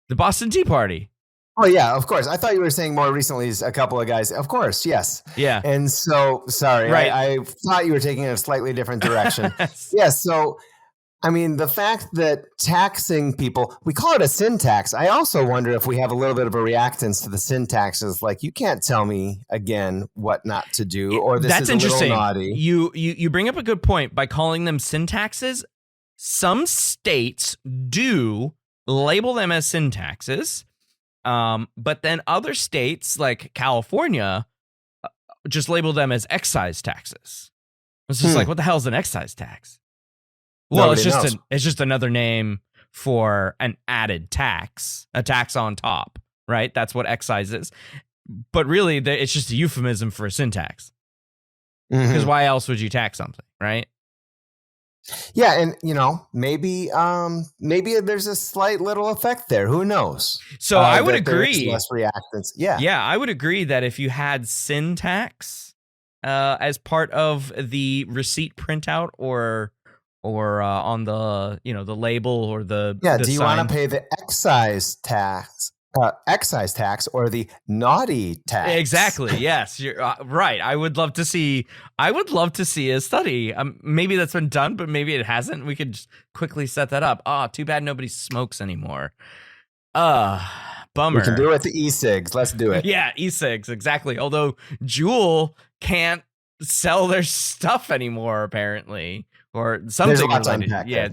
The Boston Tea Party. Oh, yeah, of course. I thought you were saying more recently a couple of guys. Of course, yes. Yeah. And so, sorry, right. I thought you were taking it a slightly different direction. Yes, so... I mean, the fact that taxing people, we call it a sin tax. I also wonder if we have a little bit of a reactance to the sin taxes. Like, you can't tell me again what not to do, or this is a little naughty. You bring up a good point by calling them sin taxes. Some states do label them as sin taxes, but then other states like California just label them as excise taxes. It's just like, what the hell is an excise tax? Well, it's just another name for an added tax, a tax on top, right? That's what excise is. But really, it's just a euphemism for a sin tax. Because why else would you tax something, right? Yeah, and maybe there's a slight little effect there. Who knows? So I would agree. Less reactance. Yeah, I would agree that if you had sin tax as part of the receipt printout or on the the label or the do you want to pay the excise tax or the naughty tax? Exactly. Yes, you're right. I would love to see a study. Maybe that's been done, but maybe it hasn't. We could just quickly set that up. Too bad nobody smokes anymore. Bummer. We can do it with the e-cigs. Let's do it. Yeah, e-cigs, exactly. Although Juul can't sell their stuff anymore, apparently. Or something there's a lot related. To unpack, yeah.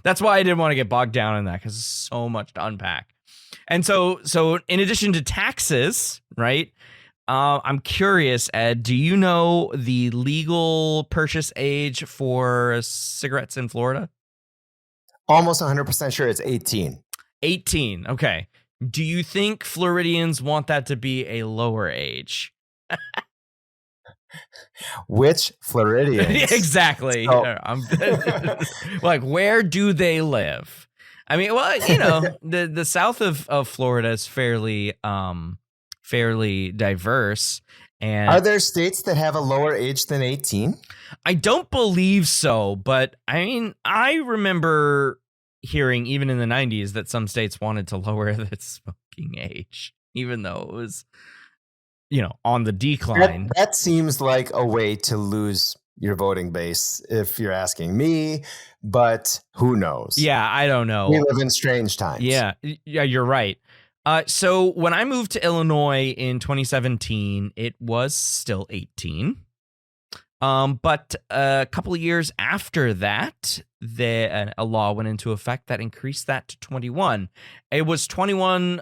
That's why I didn't want to get bogged down in that, because there's so much to unpack. And so in addition to taxes, right? I'm curious, Ed, do you know the legal purchase age for cigarettes in Florida? Almost 100% sure it's 18. 18. Okay. Do you think Floridians want that to be a lower age? Which Floridians? Exactly. So- Like, where do they live? I mean, well, the south of Florida is fairly diverse. And Are there states that have a lower age than 18? I don't believe so, but I mean, I remember hearing even in the 90s that some states wanted to lower the smoking age, even though it was, on the decline. That seems like a way to lose your voting base, if you're asking me, but who knows? Yeah, I don't know. We live in strange times. Yeah, you're right. So when I moved to Illinois in 2017, it was still 18. But a couple of years after that, a law went into effect that increased that to 21. It was 21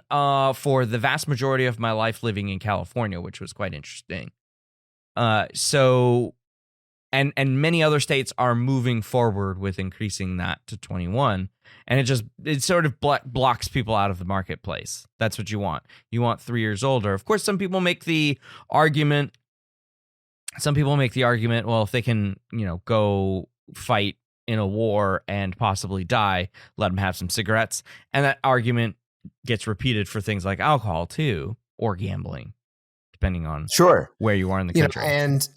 for the vast majority of my life living in California, which was quite interesting. And many other states are moving forward with increasing that to 21. And it sort of blocks people out of the marketplace. That's what you want. You want 3 years older. Of course, some people make the argument, well, if they can, go fight in a war and possibly die, let them have some cigarettes. And that argument gets repeated for things like alcohol too, or gambling, depending on where you are in the country. And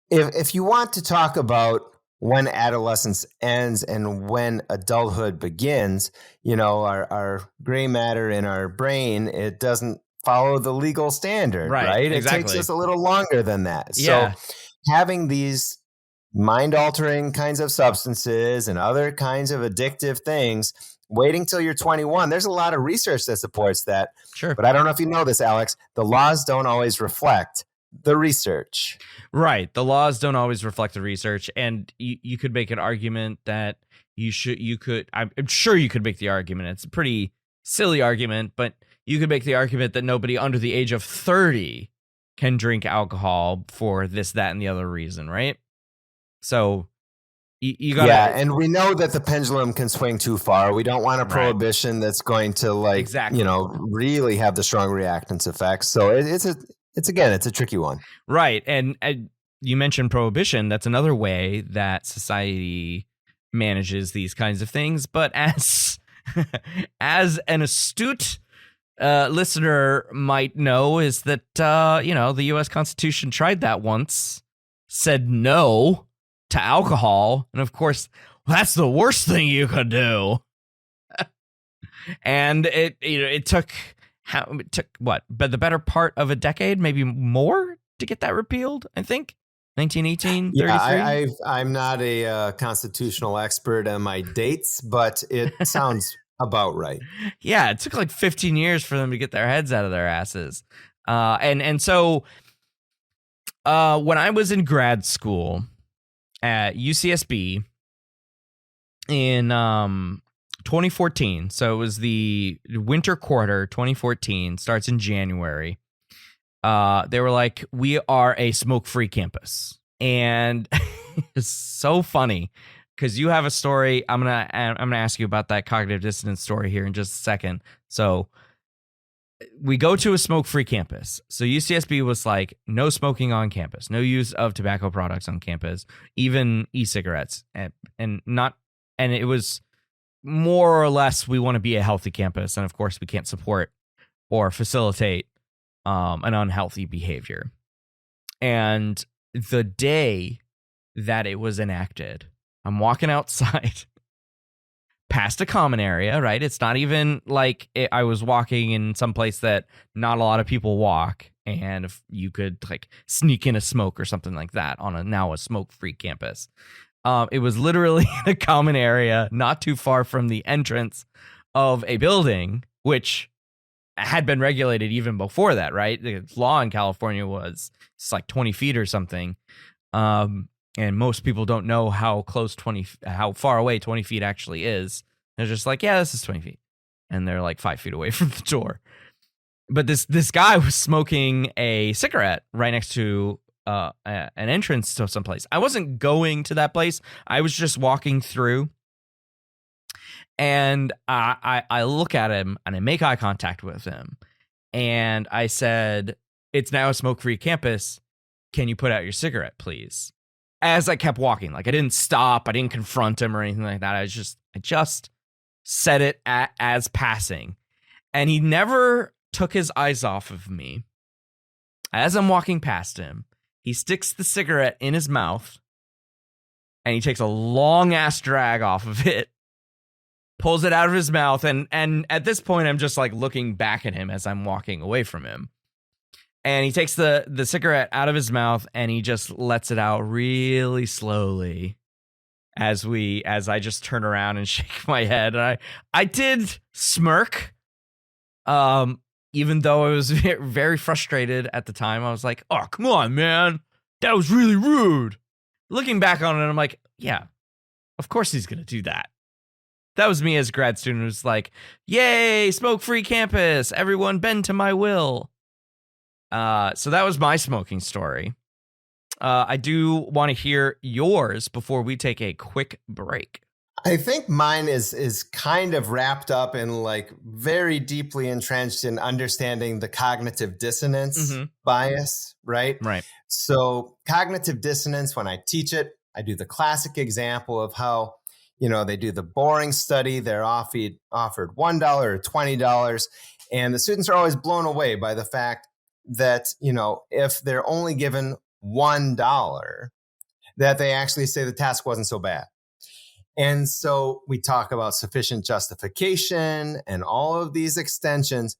if you want to talk about when adolescence ends and when adulthood begins, our gray matter in our brain, it doesn't follow the legal standard, right? Exactly. It takes us a little longer than that. Yeah. So having these mind-altering kinds of substances and other kinds of addictive things, waiting till you're 21, there's a lot of research that supports that. Sure. But I don't know if you know this, Alex, the laws don't always reflect the research. Right. The laws don't always reflect the research. And you could make an argument that I'm sure you could make the argument. It's a pretty silly argument, but you could make the argument that nobody under the age of 30 can drink alcohol for this, that, and the other reason, right? So you got and we know that the pendulum can swing too far. We don't want a prohibition that's going to really have the strong reactance effects. So it's a tricky one. Right. And you mentioned prohibition. That's another way that society manages these kinds of things. But as an astute listener might know, is that, the U.S. Constitution tried that once, said no to alcohol. And of course, that's the worst thing you could do. And it took what? But the better part of a decade, maybe more, to get that repealed, I think. 1918, 33? Yeah, I'm not a constitutional expert on my dates, but it sounds about right. Yeah, it took like 15 years for them to get their heads out of their asses. And so when I was in grad school at UCSB in 2014, so it was the winter quarter, 2014, starts in January. They were like, we are a smoke-free campus. And it's so funny because you have a story. I'm gonna ask you about that cognitive dissonance story here in just a second. So we go to a smoke-free campus. So UCSB was like, no smoking on campus, no use of tobacco products on campus, even e-cigarettes, and it was more or less, we want to be a healthy campus, and of course we can't support or facilitate an unhealthy behavior. And the day that it was enacted, I'm walking outside past a common area, right? It's not even like I was walking in some place that not a lot of people walk, and if you could like sneak in a smoke or something like that on a smoke-free campus. It was literally in a common area, not too far from the entrance of a building, which had been regulated even before that, right? The law in California was it's like 20 feet or something. And most people don't know how far away 20 feet actually is. They're just like, yeah, this is 20 feet. And they're like 5 feet away from the door. But this guy was smoking a cigarette right next to an entrance to some place. I wasn't going to that place. I was just walking through. And I look at him and I make eye contact with him. And I said, "It's now a smoke-free campus. Can you put out your cigarette, please?" As I kept walking, like I didn't stop, I didn't confront him or anything like that. I just said it as passing. And he never took his eyes off of me. As I'm walking past him, he sticks the cigarette in his mouth and he takes a long ass drag off of it, pulls it out of his mouth, and at this point I'm just like looking back at him as I'm walking away from him. And he takes the cigarette out of his mouth and he just lets it out really slowly as I just turn around and shake my head. And I did smirk. Even though I was very frustrated at the time. I was like, "Oh, come on, man. That was really rude." Looking back on it, I'm like, yeah, of course he's going to do that. That was me as a grad student who's like, "Yay, smoke-free campus. Everyone bend to my will." So that was my smoking story. I do want to hear yours before we take a quick break. I think mine is kind of wrapped up in like very deeply entrenched in understanding the cognitive dissonance bias, right? Right. So cognitive dissonance, when I teach it, I do the classic example of how, they do the boring study. They're offered $1 or $20. And the students are always blown away by the fact that, if they're only given $1, that they actually say the task wasn't so bad. And so we talk about sufficient justification and all of these extensions.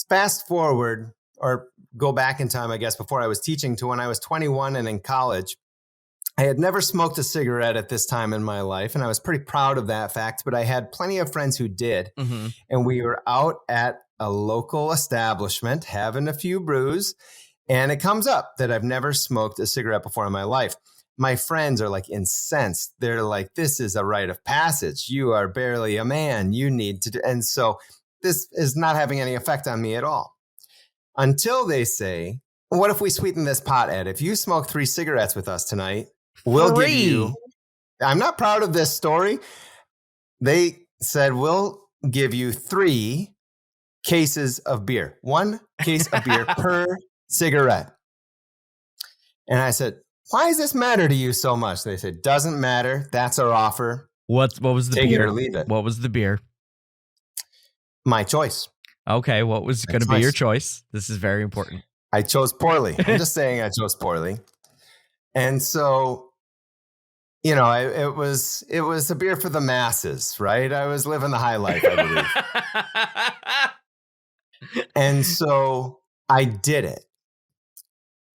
Fast forward or go back in time, I guess, before I was teaching to when I was 21 and in college. I had never smoked a cigarette at this time in my life, and I was pretty proud of that fact, but I had plenty of friends who did. And we were out at a local establishment having a few brews, and it comes up that I've never smoked a cigarette before in my life. My friends are like incensed. They're like, "This is a rite of passage. You are barely a man. You need to do." And so this is not having any effect on me at all. Until they say, "What if we sweeten this pot, Ed? If you smoke 3 cigarettes with us tonight, we'll give you..." I'm not proud of this story. They said, "We'll give you 3 cases of beer. 1 case of beer per cigarette." And I said, "Why does this matter to you so much?" They said, "Doesn't matter. That's our offer. What was the Take beer? it or leave it." What was the beer? My choice. Okay, what was going to be your choice? This is very important. I chose poorly. I'm just saying I chose poorly. And so, it was a beer for the masses, right? I was living the high life, I believe. And so I did it.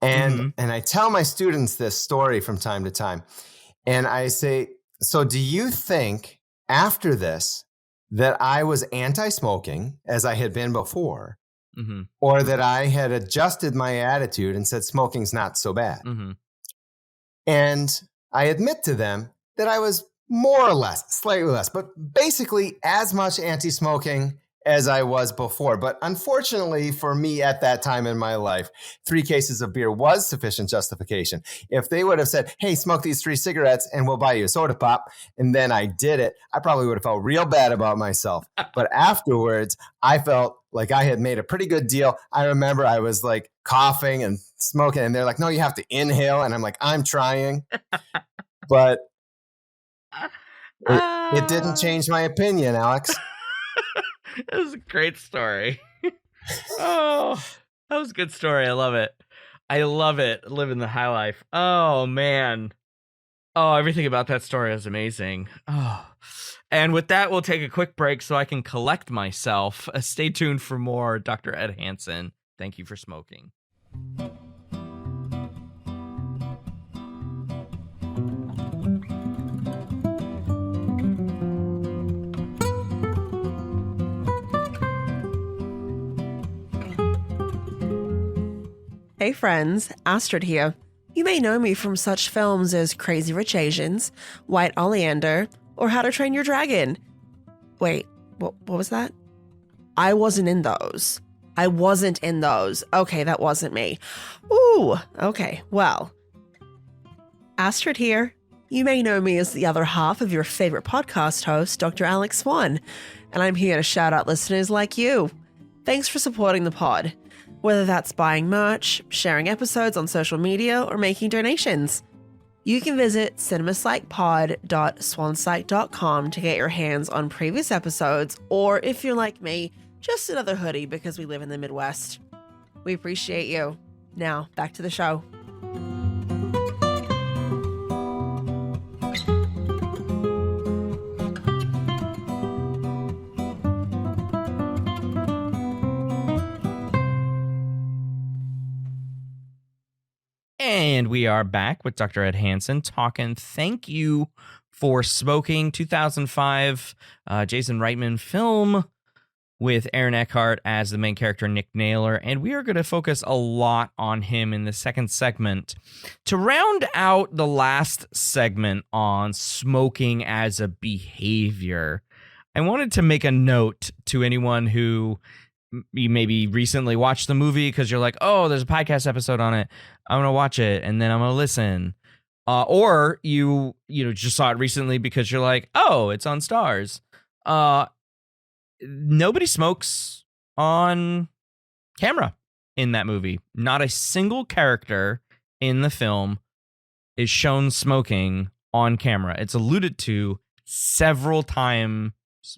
And I tell my students this story from time to time. And I say, "So do you think after this that I was anti-smoking as I had been before, or that I had adjusted my attitude and said smoking's not so bad?" And I admit to them that I was more or less, slightly less, but basically as much anti-smoking as I was before. But unfortunately for me at that time in my life, 3 cases of beer was sufficient justification. If they would have said, "Hey, smoke these 3 cigarettes and we'll buy you a soda pop," and then I did it, I probably would have felt real bad about myself. But afterwards, I felt like I had made a pretty good deal. I remember I was like coughing and smoking, and they're like, "No, you have to inhale." And I'm like, "I'm trying." But it didn't change my opinion, Alex. It was a great story. Oh, that was a good story. I love it. I love it. Living the high life. Oh, man. Oh, everything about that story is amazing. Oh. And with that, we'll take a quick break so I can collect myself. Stay tuned for more Dr. Ed Hansen. Thank you for smoking. Hey friends, Astrid here. You may know me from such films as Crazy Rich Asians, White Oleander, or How to Train Your Dragon. Wait, what was that? I wasn't in those. I wasn't in those. Okay, that wasn't me. Ooh, okay, well. Astrid here. You may know me as the other half of your favorite podcast host, Dr. Alex Swan, and I'm here to shout out listeners like you. Thanks for supporting the pod, whether that's buying merch, sharing episodes on social media, or making donations. You can visit cinemapsychpod.swansite.com to get your hands on previous episodes, or if you're like me, just another hoodie because we live in the Midwest. We appreciate you. Now, back to the show. And we are back with Dr. Ed Hansen talking Thank You for Smoking, 2005 Jason Reitman film with Aaron Eckhart as the main character, Nick Naylor. And we are going to focus a lot on him in the second segment. To round out the last segment on smoking as a behavior, I wanted to make a note to anyone who you maybe recently watched the movie because you're like, oh, there's a podcast episode on it. I'm going to watch it and then I'm going to listen. Or you just saw it recently because you're like, oh, it's on Stars. Nobody smokes on camera in that movie. Not a single character in the film is shown smoking on camera. It's alluded to several times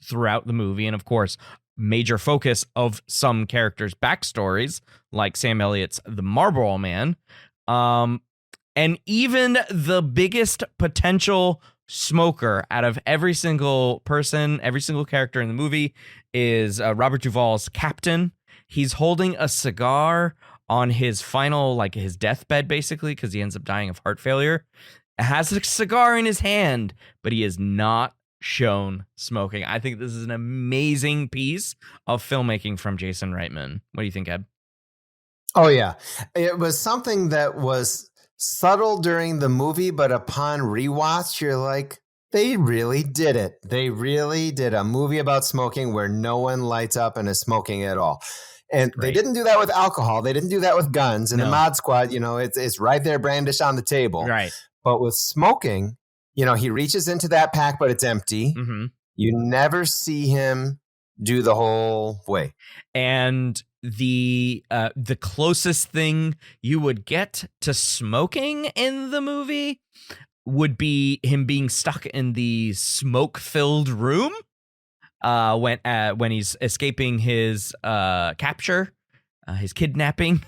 throughout the movie. And of course, major focus of some characters' backstories, like Sam Elliott's The Marlboro Man. And even the biggest potential smoker out of every single person, every single character in the movie is Robert Duvall's captain. He's holding a cigar on his final, like his deathbed, basically, because he ends up dying of heart failure. Has a cigar in his hand, but he is not shown smoking. I think this is an amazing piece of filmmaking from Jason Reitman. What do you think, Ed? Oh, yeah. It was something that was subtle during the movie, but upon rewatch, you're like, they really did it. They really did a movie about smoking where no one lights up and is smoking at all. And they didn't do that with alcohol. They didn't do that with guns. In the Mod Squad, it's right there brandished on the table. Right. But with smoking, he reaches into that pack, but it's empty. Mm-hmm. You never see him do the whole way. And the closest thing you would get to smoking in the movie would be him being stuck in the smoke-filled room when he's escaping his capture, his kidnapping.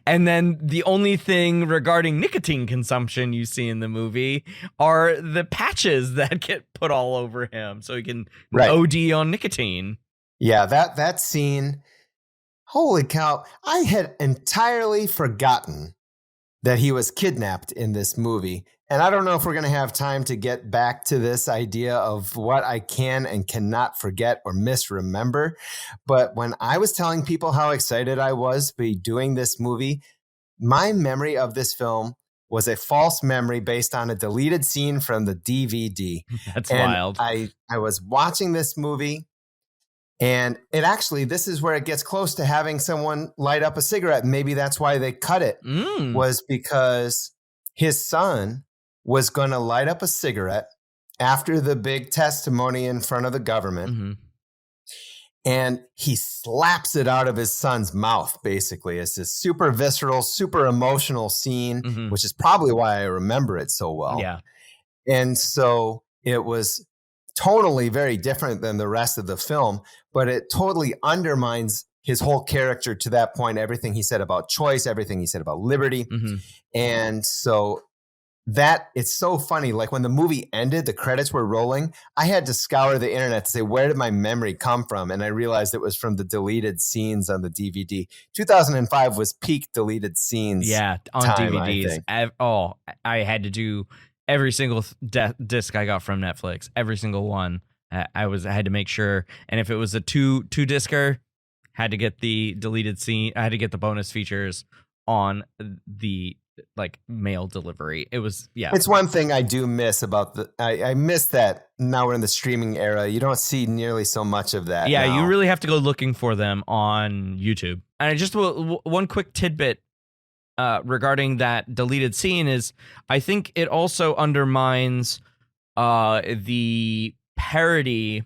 And then the only thing regarding nicotine consumption you see in the movie are the patches that get put all over him so he can OD on nicotine. Yeah, that scene, holy cow. I had entirely forgotten that he was kidnapped in this movie. And I don't know if we're going to have time to get back to this idea of what I can and cannot forget or misremember. But when I was telling people how excited I was to be doing this movie, my memory of this film was a false memory based on a deleted scene from the DVD. That's wild. I was watching this movie, and this is where it gets close to having someone light up a cigarette. Maybe that's why they cut it, was because his son was going to light up a cigarette after the big testimony in front of the government. Mm-hmm. And he slaps it out of his son's mouth, basically. It's this super visceral, super emotional scene, which is probably why I remember it so well. Yeah. And so it was tonally very different than the rest of the film, but it totally undermines his whole character to that point. Everything he said about choice, everything he said about liberty. Mm-hmm. And so it's so funny. Like when the movie ended, the credits were rolling. I had to scour the internet to say, where did my memory come from? And I realized it was from the deleted scenes on the DVD. 2005 was peak deleted scenes. Yeah, on time, DVDs. I had to do every single disc I got from Netflix, every single one. I had to make sure. And if it was a two discer, had to get the deleted scene. I had to get the bonus features on the like mail delivery. It was, yeah. It's one thing I do miss about I miss that now we're in the streaming era. You don't see nearly so much of that. Yeah, now. you really have to go looking for them on YouTube. And just one quick tidbit regarding that deleted scene is I think it also undermines the parody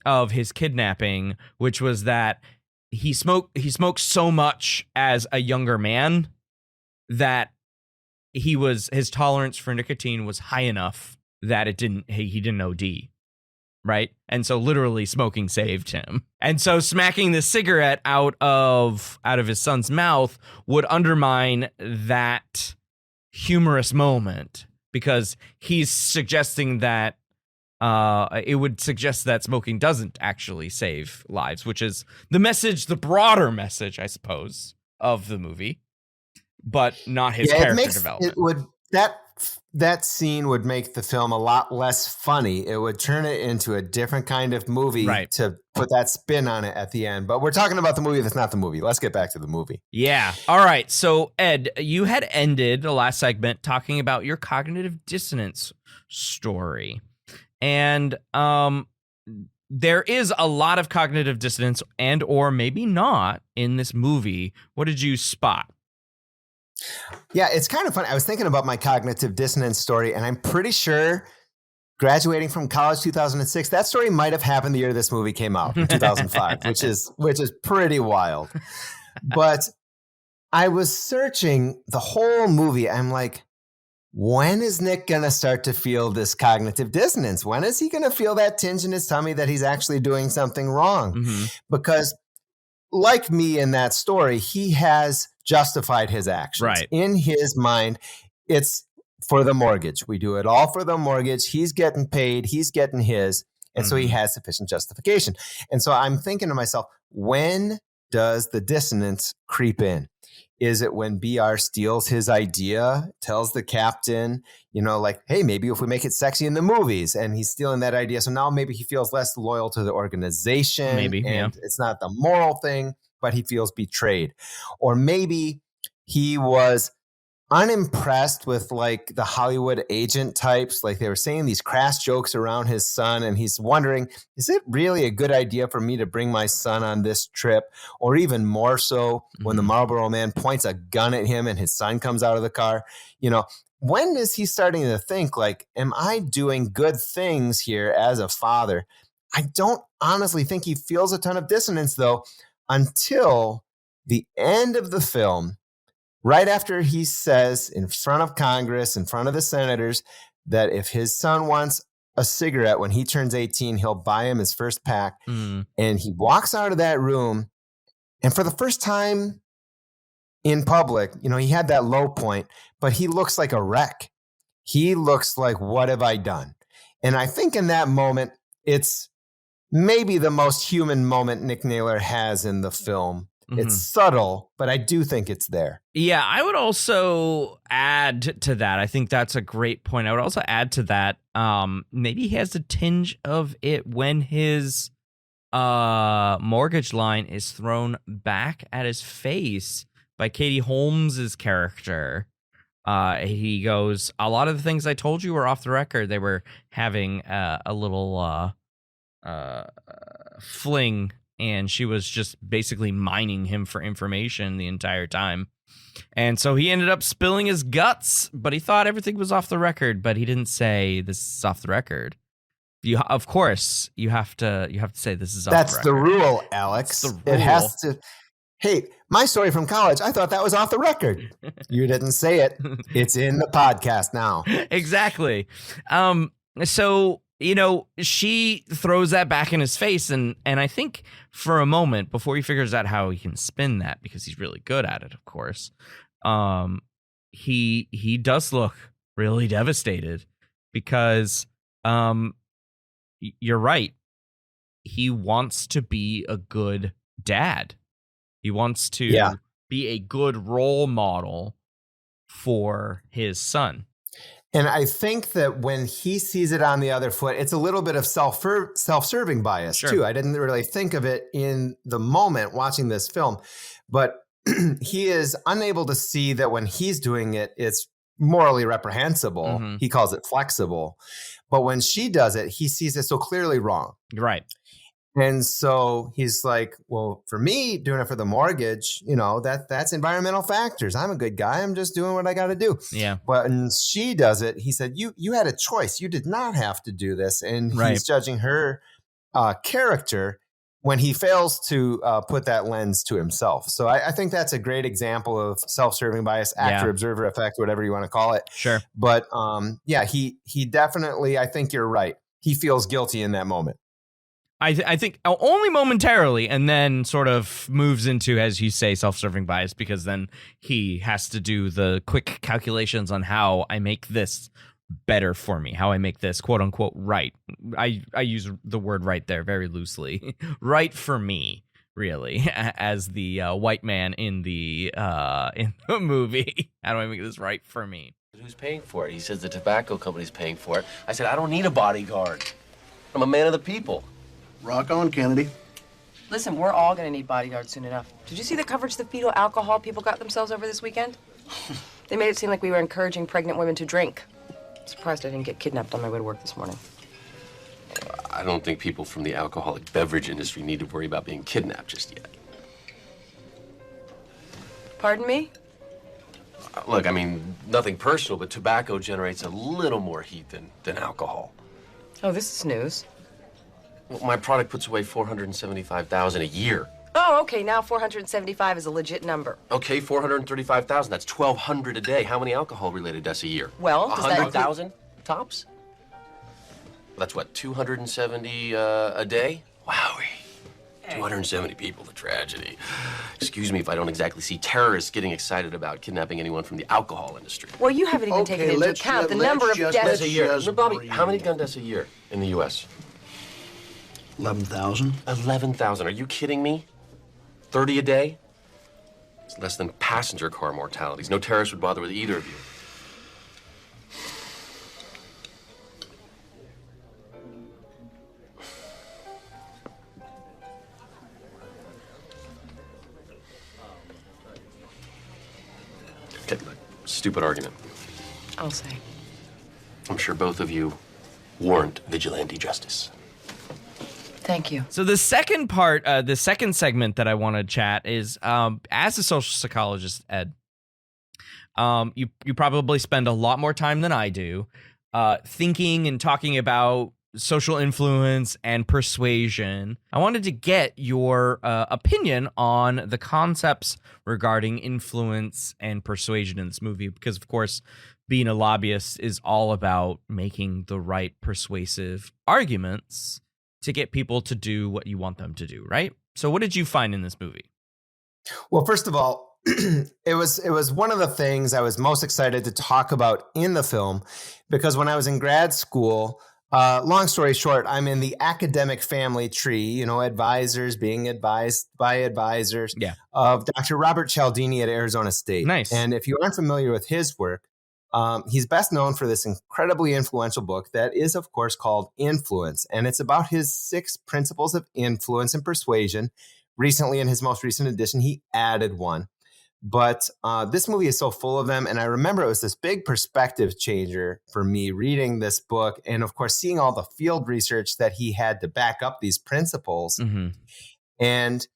of his kidnapping, which was that he smoked so much as a younger man that his tolerance for nicotine was high enough that he didn't OD, right? And so literally smoking saved him. And so smacking the cigarette out of his son's mouth would undermine that humorous moment, because he's suggesting that it would suggest that smoking doesn't actually save lives, which is the broader message, I suppose, of the movie, but not his character development. That scene would make the film a lot less funny. It would turn it into a different kind of movie to put that spin on it at the end. But we're talking about the movie that's not the movie. Let's get back to the movie. Yeah. All right. So, Ed, you had ended the last segment talking about your cognitive dissonance story. And there is a lot of cognitive dissonance and or maybe not in this movie. What did you spot? Yeah, it's kind of funny. I was thinking about my cognitive dissonance story, and I'm pretty sure graduating from college 2006, that story might have happened the year this movie came out, in 2005, which is pretty wild. But I was searching the whole movie. I'm like, when is Nick going to start to feel this cognitive dissonance? When is he going to feel that tinge in his tummy that he's actually doing something wrong? Mm-hmm. Because like me in that story, he has justified his actions. Right. In his mind, it's for the mortgage. We do it all for the mortgage. He's getting paid. He's getting his. And so he has sufficient justification. And so I'm thinking to myself, when does the dissonance creep in? Is it when BR steals his idea, tells the captain, like, hey, maybe if we make it sexy in the movies, and he's stealing that idea. So now maybe he feels less loyal to the organization. Maybe, and it's not the moral thing, but he feels betrayed. Or maybe he was unimpressed with like the Hollywood agent types. Like they were saying these crass jokes around his son, and he's wondering, is it really a good idea for me to bring my son on this trip? Or even more so when the Marlboro Man points a gun at him and his son comes out of the car. When is he starting to think like, am I doing good things here as a father? I don't honestly think he feels a ton of dissonance though, until the end of the film. Right after he says in front of Congress, in front of the senators, that if his son wants a cigarette when he turns 18, he'll buy him his first pack. And he walks out of that room. And for the first time in public, he had that low point, but he looks like a wreck. He looks like, what have I done? And I think in that moment, it's maybe the most human moment Nick Naylor has in the film. It's subtle, but I do think it's there. Yeah, I would also add to that. I think that's a great point. I would also add to that. Maybe he has a tinge of it when his mortgage line is thrown back at his face by Katie Holmes's character. He goes, a lot of the things I told you were off the record. They were having a little fling, and she was just basically mining him for information the entire time. And so he ended up spilling his guts, but he thought everything was off the record, but he didn't say this is off the record. Of course, you have to say this is off the record. That's the rule, Alex. The rule. It has to. Hey, my story from college, I thought that was off the record. You didn't say it. It's in the podcast now. Exactly. So, she throws that back in his face, and I think for a moment, before he figures out how he can spin that, because he's really good at it, of course, he does look really devastated, because you're right. He wants to be a good dad. He wants to be a good role model for his son. And I think that when he sees it on the other foot, it's a little bit of self-serving bias too. I didn't really think of it in the moment watching this film, but he is unable to see that when he's doing it, it's morally reprehensible. Mhm. He calls it flexible. But when she does it, he sees it so clearly wrong. Right. And so he's like, well, for me, doing it for the mortgage, that's environmental factors. I'm a good guy. I'm just doing what I got to do. Yeah. But when she does it, he said, you had a choice. You did not have to do this. And Right. he's judging her character when he fails to put that lens to himself. So I think that's a great example of self-serving bias, actor, observer effect, whatever you want to call it. Sure. But he definitely, I think you're right. He feels guilty in that moment. I think only momentarily, and then sort of moves into, as you say, self-serving bias, because then he has to do the quick calculations on how I make this better for me, how I make this quote unquote right. I use the word right there very loosely. Right for me, really, as the white man in the movie. How do I make this right for me? Who's paying for it? He says the tobacco company's paying for it. I said, I don't need a bodyguard. I'm a man of the people. Rock on, Kennedy. Listen, we're all gonna need bodyguards soon enough. Did you see the coverage the fetal alcohol people got themselves over this weekend? They made it seem like we were encouraging pregnant women to drink. Surprised I didn't get kidnapped on my way to work this morning. I don't think people from the alcoholic beverage industry need to worry about being kidnapped just yet. Pardon me? Look, I mean, nothing personal, but tobacco generates a little more heat than alcohol. Oh, this is news. Well, my product puts away $475,000 a year. Oh, okay, now 475 is a legit number. Okay, 435,000. That's 1,200 a day. How many alcohol-related deaths a year? Well, does that 100,000 tops? That's what, 270 a day? Wowee. 270 people, the tragedy. Excuse me if I don't exactly see terrorists getting excited about kidnapping anyone from the alcohol industry. Well, you haven't even taken into account the number of deaths a year. Bobby, how many gun deaths a year in the U.S.? 11,000. 11,000. Are you kidding me? 30 a day? It's less than passenger car mortalities. No terrorist would bother with either of you. Okay, look, stupid argument. I'll say. I'm sure both of you warrant vigilante justice. Thank you. So the second part, the second segment that I want to chat is, as a social psychologist, Ed, you probably spend a lot more time than I do thinking and talking about social influence and persuasion. I wanted to get your opinion on the concepts regarding influence and persuasion in this movie, because, of course, being a lobbyist is all about making the right persuasive arguments to get people to do what you want them to do, right? So what did you find in this movie? Well, first of all, it was one of the things I was most excited to talk about in the film, because when I was in grad school, long story short, I'm in the academic family tree, advisors being advised by advisors of Dr. Robert Cialdini at Arizona State. Nice. And if you aren't familiar with his work, he's best known for this incredibly influential book that is, of course, called Influence. And it's about his 6 principles of influence and persuasion. Recently, in his most recent edition, he added one. But this movie is so full of them. And I remember it was this big perspective changer for me reading this book. And, of course, seeing all the field research that he had to back up these principles. Mm-hmm. And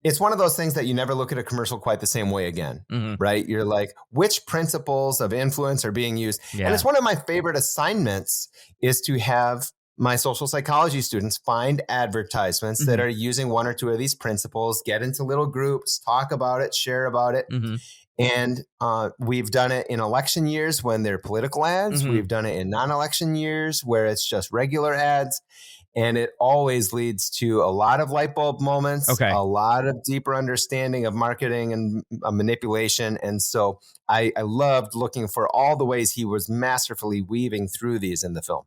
it's one of those things that you never look at a commercial quite the same way again, right? You're like, which principles of influence are being used? Yeah. And it's one of my favorite assignments is to have my social psychology students find advertisements that are using one or two of these principles, get into little groups, talk about it, share about it. And we've done it in election years when they're political ads. We've done it in non-election years where it's just regular ads. And it always leads to a lot of light bulb moments, a lot of deeper understanding of marketing and manipulation. And so I loved looking for all the ways he was masterfully weaving through these in the film.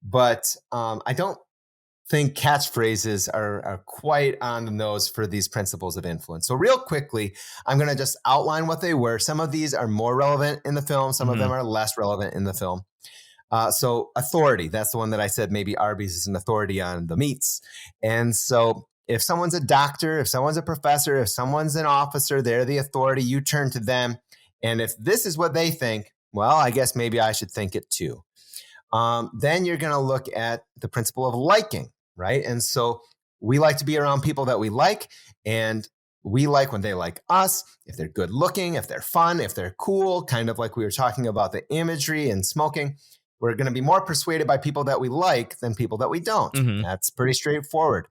But I don't think catchphrases are quite on the nose for these principles of influence. So real quickly, I'm going to just outline what they were. Some of these are more relevant in the film. Some of them are less relevant in the film. So authority, that's the one that I said maybe Arby's is an authority on the meats. And so if someone's a doctor, if someone's a professor, if someone's an officer, they're the authority, you turn to them. And if this is what they think, well, I guess maybe I should think it too. Then you're going to look at the principle of liking, right? And so we like to be around people that we like, and we like when they like us, if they're good looking, if they're fun, if they're cool, kind of like we were talking about the imagery and smoking. We're going to be more persuaded by people that we like than people that we don't. Mhm. That's pretty straightforward.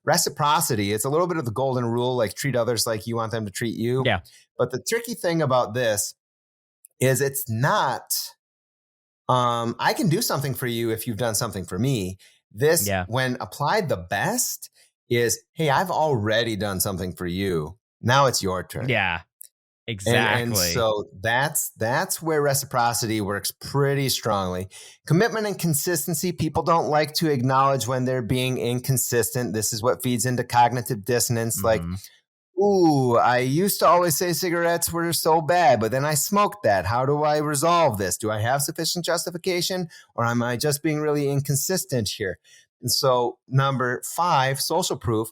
Reciprocity, it's a little bit of the golden rule, like treat others like you want them to treat you. Yeah. But the tricky thing about this is it's not, I can do something for you if you've done something for me. This, Yeah. when applied the best, is, hey, I've already done something for you. Now it's your turn. Yeah. Exactly. And so that's where reciprocity works pretty strongly. Commitment and consistency, people don't like to acknowledge when they're being inconsistent. This is what feeds into cognitive dissonance. Like, ooh, I used to always say cigarettes were so bad, but then I smoked that. How do I resolve this? Do I have sufficient justification, or am I just being really inconsistent here? And so number 5, social proof.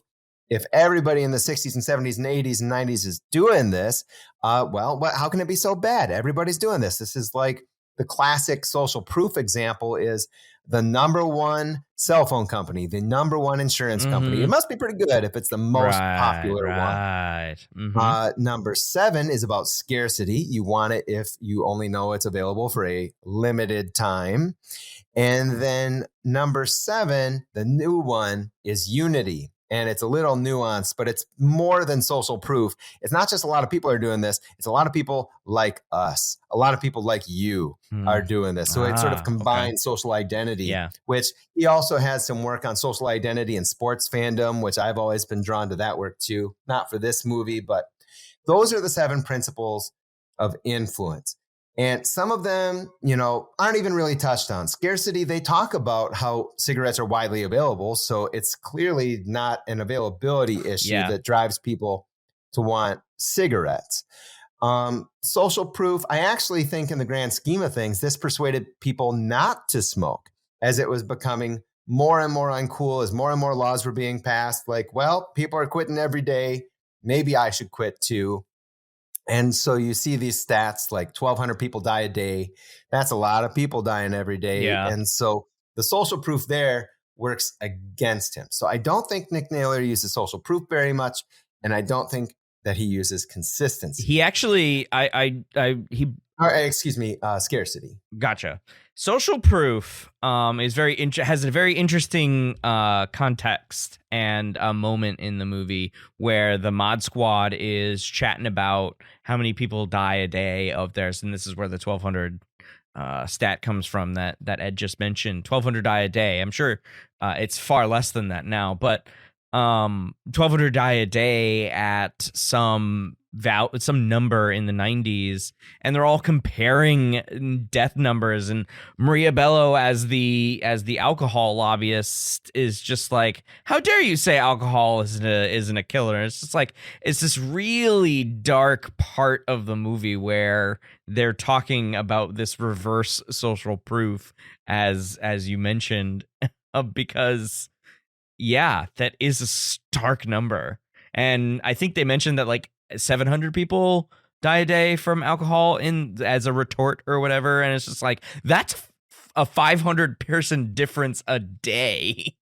If everybody in the 60s and 70s and 80s and 90s is doing this, how can it be so bad? Everybody's doing this. This is like the classic social proof example is the number one cell phone company, the number one insurance company. It must be pretty good if it's the most popular one. Number 7 is about scarcity. You want it if you only know it's available for a limited time. And then number 7, the new one, is unity. And it's a little nuanced, but it's more than social proof. It's not just a lot of people are doing this. It's a lot of people like us. A lot of people like you are doing this. So it sort of combines social identity, which he also has some work on social identity and sports fandom, which I've always been drawn to that work too. Not for this movie, but those are the 7 principles of influence. And some of them, aren't even really touched on. Scarcity, they talk about how cigarettes are widely available. So it's clearly not an availability issue that drives people to want cigarettes. Social proof, I actually think in the grand scheme of things, this persuaded people not to smoke as it was becoming more and more uncool, as more and more laws were being passed. Like, well, people are quitting every day. Maybe I should quit too. And so you see these stats like 1,200 people die a day. That's a lot of people dying every day. Yeah. And so the social proof there works against him. So I don't think Nick Naylor uses social proof very much. And I don't think that he uses consistency. He actually, scarcity. Gotcha. Social proof is has a very interesting context and a moment in the movie where the mod squad is chatting about how many people die a day of theirs, and this is where the 1,200 stat comes from that Ed just mentioned. 1,200 die a day. I'm sure it's far less than that now, but 1,200 die a day at some number in the 90s, and they're all comparing death numbers, and Maria Bello as the alcohol lobbyist is just like, how dare you say alcohol isn't a killer. And it's just like, it's this really dark part of the movie where they're talking about this reverse social proof as you mentioned, because that is a stark number. And I think they mentioned that like 700 people die a day from alcohol as a retort or whatever. And it's just like, that's a 500 person difference a day.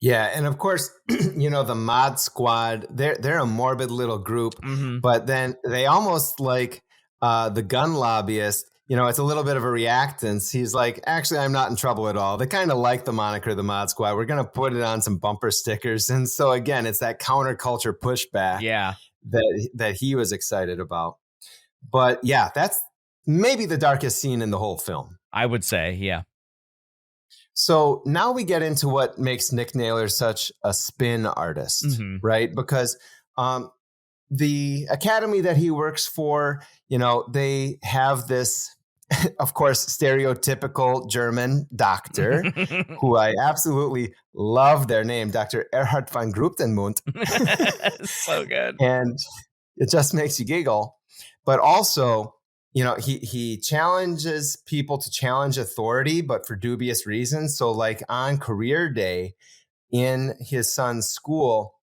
Yeah. And of course, the mod squad, they're a morbid little group, but then they almost like the gun lobbyist, it's a little bit of a reactance. He's like, actually, I'm not in trouble at all. They kind of like the moniker, the mod squad. We're going to put it on some bumper stickers. And so again, it's that counterculture pushback that he was excited about. But yeah, that's maybe the darkest scene in the whole film, I would say. Yeah. So now we get into what makes Nick Naylor such a spin artist, right? Because the academy that he works for, they have this, of course, stereotypical German doctor who I absolutely love their name, Dr. Erhard von Gruptenmund. So good. And it just makes you giggle. But also, he challenges people to challenge authority, but for dubious reasons. So like on career day, in his son's school,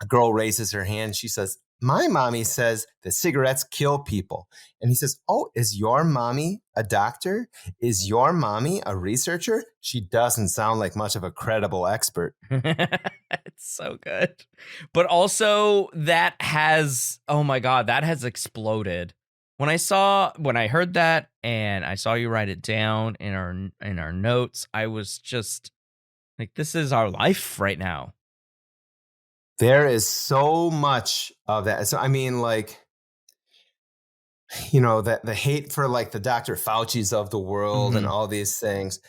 a girl raises her hand. She says, my mommy says that cigarettes kill people. And he says, oh, is your mommy a doctor? Is your mommy a researcher? She doesn't sound like much of a credible expert. It's so good. But also that has, oh my God, that has exploded. When I heard that and I saw you write it down in our notes, I was just like, this is our life right now. There is so much of that. So, I mean, like, you know, the hate for like the Dr. Fauci's of the world and all these things.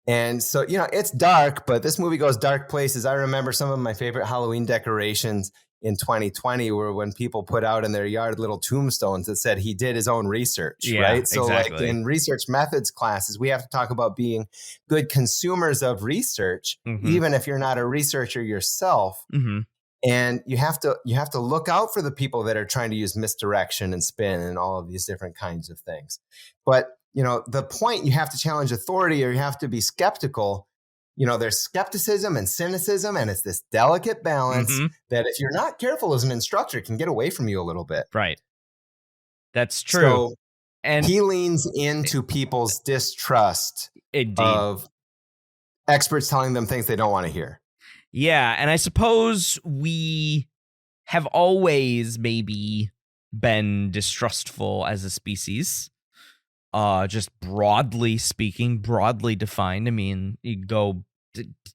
And so, you know, it's dark, but this movie goes dark places. I remember some of my favorite Halloween decorations in 2020 were when people put out in their yard little tombstones that said he did his own research, right? So exactly. like in research methods classes, we have to talk about being good consumers of research, even if you're not a researcher yourself. And you have to look out for the people that are trying to use misdirection and spin and all of these different kinds of things. But, you know, the point, you have to challenge authority or you have to be skeptical. You know, there's skepticism and cynicism, and it's this delicate balance that if you're not careful as an instructor, can get away from you a little bit. Right. That's true. So, and he leans into people's distrust of experts telling them things they don't want to hear. Yeah, and I suppose we have always maybe been distrustful as a species. Just broadly speaking, broadly defined. I mean, you go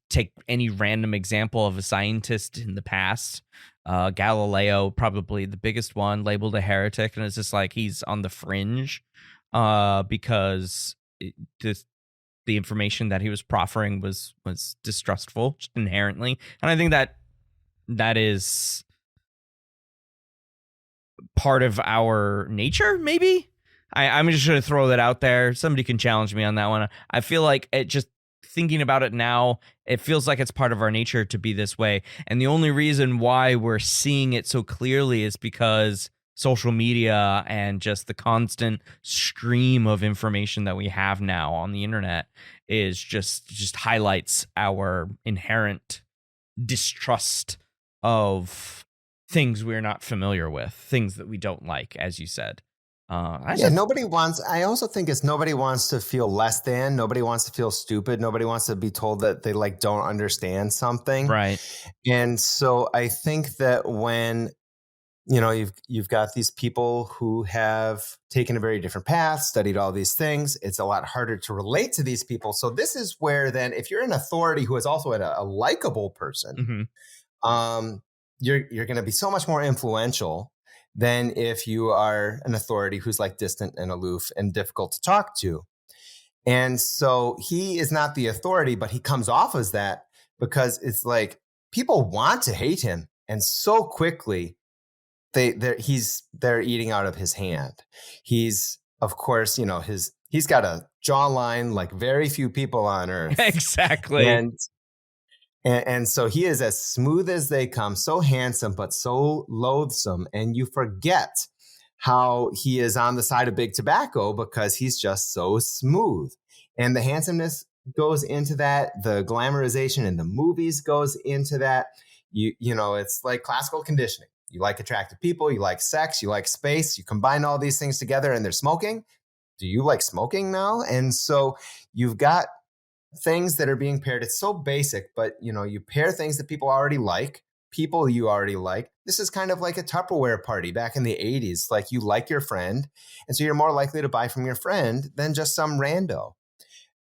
take any random example of a scientist in the past. Galileo, probably the biggest one, labeled a heretic, and it's just like he's on the fringe because the information that he was proffering was distrustful just inherently. And I think that is part of our nature, maybe. I'm just going to throw that out there. Somebody can challenge me on that one. I feel like it, just thinking about it now, it feels like it's part of our nature to be this way. And the only reason why we're seeing it so clearly is because social media and just the constant stream of information that we have now on the internet is just highlights our inherent distrust of things we're not familiar with, things that we don't like, as you said. Nobody wants, I also think nobody wants to feel less than, nobody wants to feel stupid, nobody wants to be told that they like don't understand something. Right. And so I think that when, you know, you've got these people who have taken a very different path, studied all these things, it's a lot harder to relate to these people. So this is where then, if you're an authority who is also a likable person, you're going to be so much more influential than if you are an authority who's like distant and aloof and difficult to talk to. And so he is not the authority, but he comes off as that because it's like people want to hate him. And so quickly they're eating out of his hand. He's, of course, you know, he's got a jawline like very few people on earth. Exactly. And so he is as smooth as they come, so handsome, but so loathsome. And you forget how he is on the side of big tobacco because he's just so smooth. And the handsomeness goes into that. The glamorization in the movies goes into that. You know, it's like classical conditioning. You like attractive people, you like sex, you like space. You combine all these things together and they're smoking. Do you like smoking now? And so you've got things that are being paired. It's so basic, but you know, you pair things that people already like, people you already like. This is kind of like a Tupperware party back in the 80s. Like you like your friend, and so you're more likely to buy from your friend than just some rando.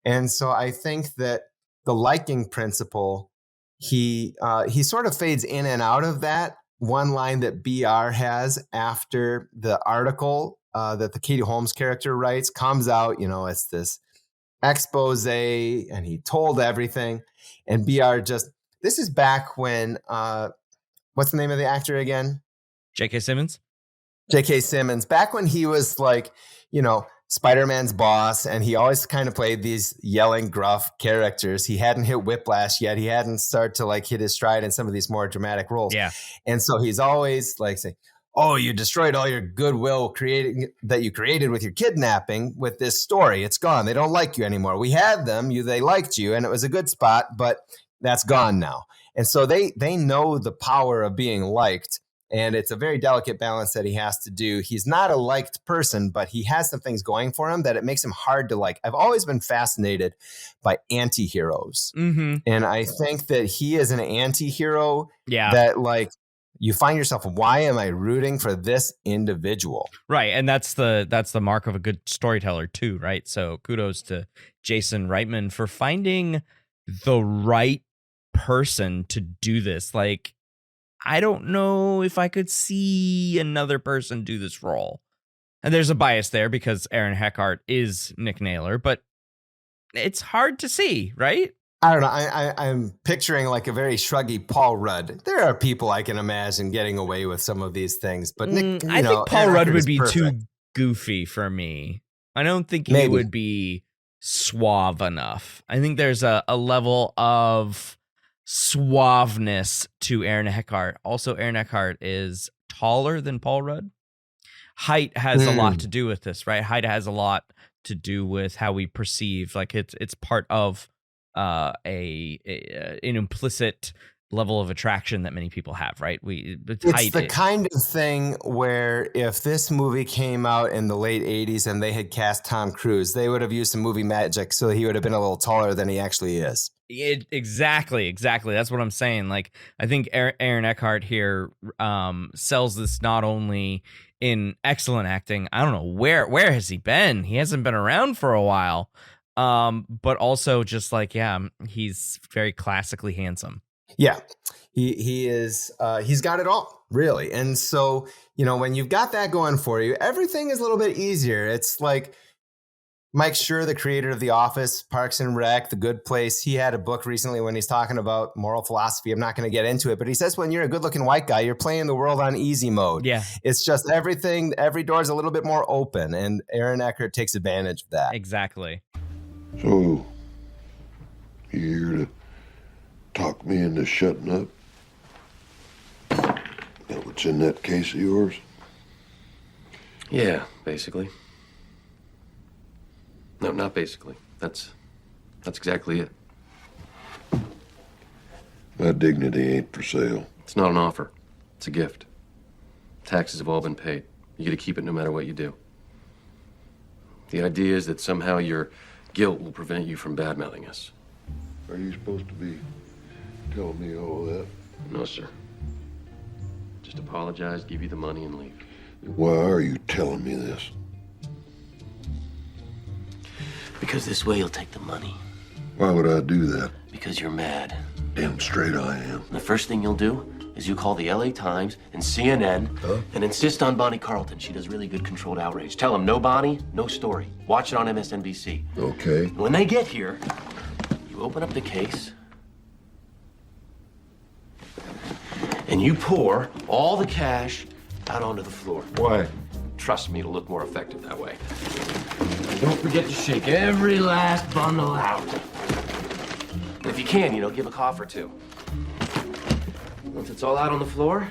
And so I think that the liking principle, he sort of fades in and out of that. One line that BR has after the article that the Katie Holmes character writes comes out, you know, it's this expose, and he told everything. And BR this is back when, what's the name of the actor again? J.K. Simmons. J.K. Simmons, back when he was like, you know, Spider-Man's boss, and he always kind of played these yelling, gruff characters. He hadn't hit Whiplash yet. He hadn't started to like hit his stride in some of these more dramatic roles. Yeah. And so he's always like saying, oh, you destroyed all your goodwill that you created with your kidnapping with this story. It's gone. They don't like you anymore. We had them. They liked you, and it was a good spot, but that's gone now. And so they know the power of being liked. And it's a very delicate balance that he has to do. He's not a liked person, but he has some things going for him that it makes him hard to like. I've always been fascinated by anti-heroes. Mm-hmm. And I think that he is an anti-hero Yeah. that like you find yourself, why am I rooting for this individual? Right. And that's the mark of a good storyteller too, right? So kudos to Jason Reitman for finding the right person to do this. Like, I don't know if I could see another person do this role. And there's a bias there because Aaron Eckhart is Nick Naylor, but it's hard to see, right? I don't know. I'm picturing like a very shruggy Paul Rudd. There are people I can imagine getting away with some of these things, but Nick, I think Paul Aaron Rudd Eckhart would is be perfect. too goofy for me. I don't think he Maybe. would be suave enough. I think there's a level of suaveness to Aaron Eckhart. Also, Aaron Eckhart is taller than Paul Rudd. Height has a lot to do with this, right? Height has a lot to do with how we perceive. Like it's part of an implicit level of attraction that many people have, right? It's the kind of thing where if this movie came out in the late 80s and they had cast Tom Cruise, they would have used some movie magic so he would have been a little taller than he actually is. Exactly. That's what I'm saying. Like, I think Aaron Eckhart here sells this not only in excellent acting. I don't know where has he been? He hasn't been around for a while. But also just like, he's very classically handsome. Yeah, he is. He's got it all, really. And so, when you've got that going for you, everything is a little bit easier. It's like Mike Schur, the creator of The Office, Parks and Rec, The Good Place. He had a book recently when he's talking about moral philosophy. I'm not going to get into it, but he says when you're a good-looking white guy, you're playing the world on easy mode. Yeah. It's just everything, every door is a little bit more open, and Aaron Eckhart takes advantage of that. Exactly. So, you here to talk me into shutting up? That what's in that case of yours? Yeah, basically. No, not basically. That's exactly it. My dignity ain't for sale. It's not an offer. It's a gift. Taxes have all been paid. You get to keep it no matter what you do. The idea is that somehow your guilt will prevent you from bad-mouthing us. Are you supposed to be telling me all that? No, sir. Just apologize, give you the money, and leave. Why are you telling me this? Because this way you'll take the money. Why would I do that? Because you're mad. Damn straight I am. The first thing you'll do is you call the LA Times and CNN and insist on Bonnie Carlton. She does really good controlled outrage. Tell them no Bonnie, no story. Watch it on MSNBC. Okay. And when they get here, you open up the case and you pour all the cash out onto the floor. Why? Trust me, it'll look more effective that way. And don't forget to shake every last bundle out. And if you can, give a cough or two. Once it's all out on the floor,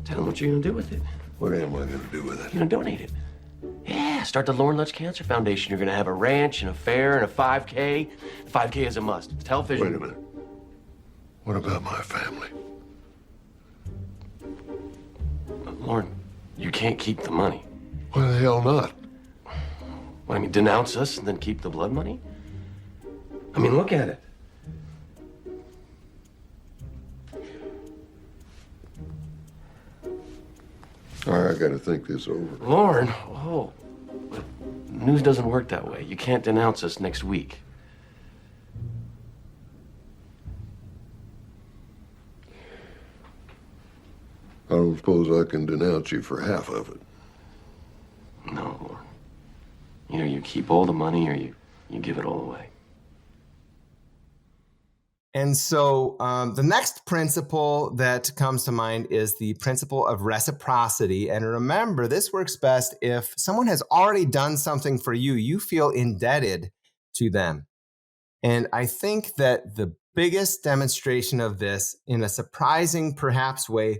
tell them what you're gonna do with it. What am I gonna do with it? You're gonna donate it. Yeah, start the Lauren Lutz Cancer Foundation. You're gonna have a ranch and a fair and a 5K. 5K is a must. It's television. Wait a minute. What about my family? Lauren, you can't keep the money. Why the hell not? What, denounce us and then keep the blood money? Look at it. All right, I gotta think this over. Lauren, news doesn't work that way. You can't denounce us next week. I don't suppose I can denounce you for half of it. No, Lauren. Either you keep all the money or you give it all away. And so the next principle that comes to mind is the principle of reciprocity. And remember, this works best if someone has already done something for you, you feel indebted to them. And I think that the biggest demonstration of this, in a surprising, perhaps, way,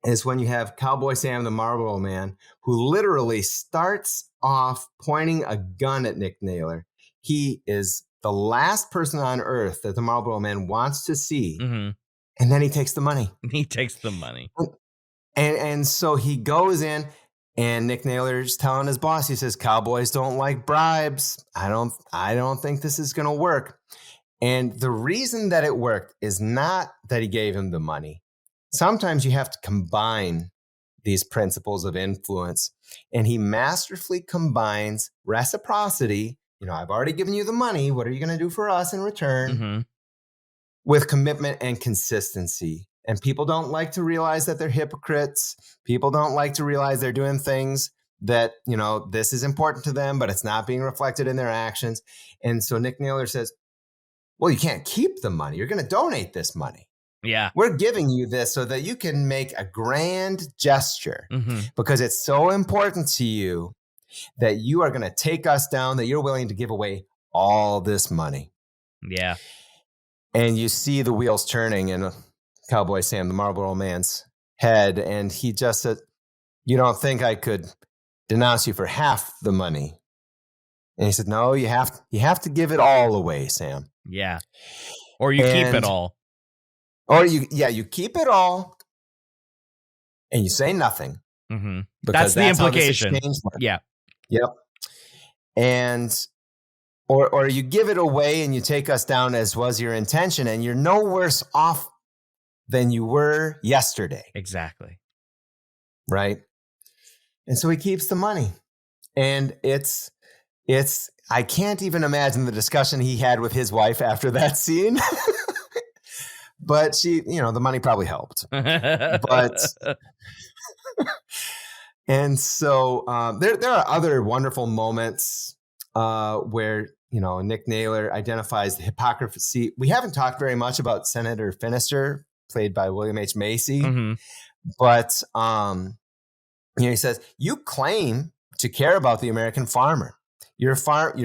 is when you have Cowboy Sam the Marlboro Man, who literally starts off pointing a gun at Nick Naylor. He is the last person on earth that the Marlboro Man wants to see. Mm-hmm. And then he takes the money. He takes the money. And so he goes in, and Nick Naylor's telling his boss, he says, cowboys don't like bribes. I don't think this is going to work. And the reason that it worked is not that he gave him the money. Sometimes you have to combine these principles of influence. And he masterfully combines reciprocity. I've already given you the money. What are you going to do for us in return? Mm-hmm. With commitment and consistency. And people don't like to realize that they're hypocrites. People don't like to realize they're doing things that, this is important to them, but it's not being reflected in their actions. And so Nick Naylor says, well, you can't keep the money. You're going to donate this money. Yeah. We're giving you this so that you can make a grand gesture because it's so important to you that you are going to take us down, that you're willing to give away all this money. Yeah. And you see the wheels turning in Cowboy Sam, the Marlboro Man's head. And he just said, you don't think I could denounce you for half the money? And he said, no, you have to give it all away, Sam. Yeah. Or you keep it all. Or you keep it all and you say nothing. Mm-hmm. Because that's the implication. Yeah. Yep. And or you give it away and you take us down as was your intention, and you're no worse off than you were yesterday. Exactly. Right. And so he keeps the money. And it's I can't even imagine the discussion he had with his wife after that scene. But she, the money probably helped. But and so there are other wonderful moments where, Nick Naylor identifies the hypocrisy. We haven't talked very much about Senator Finister, played by William H. Macy. Mm-hmm. But, he says, you claim to care about the American farmer. You're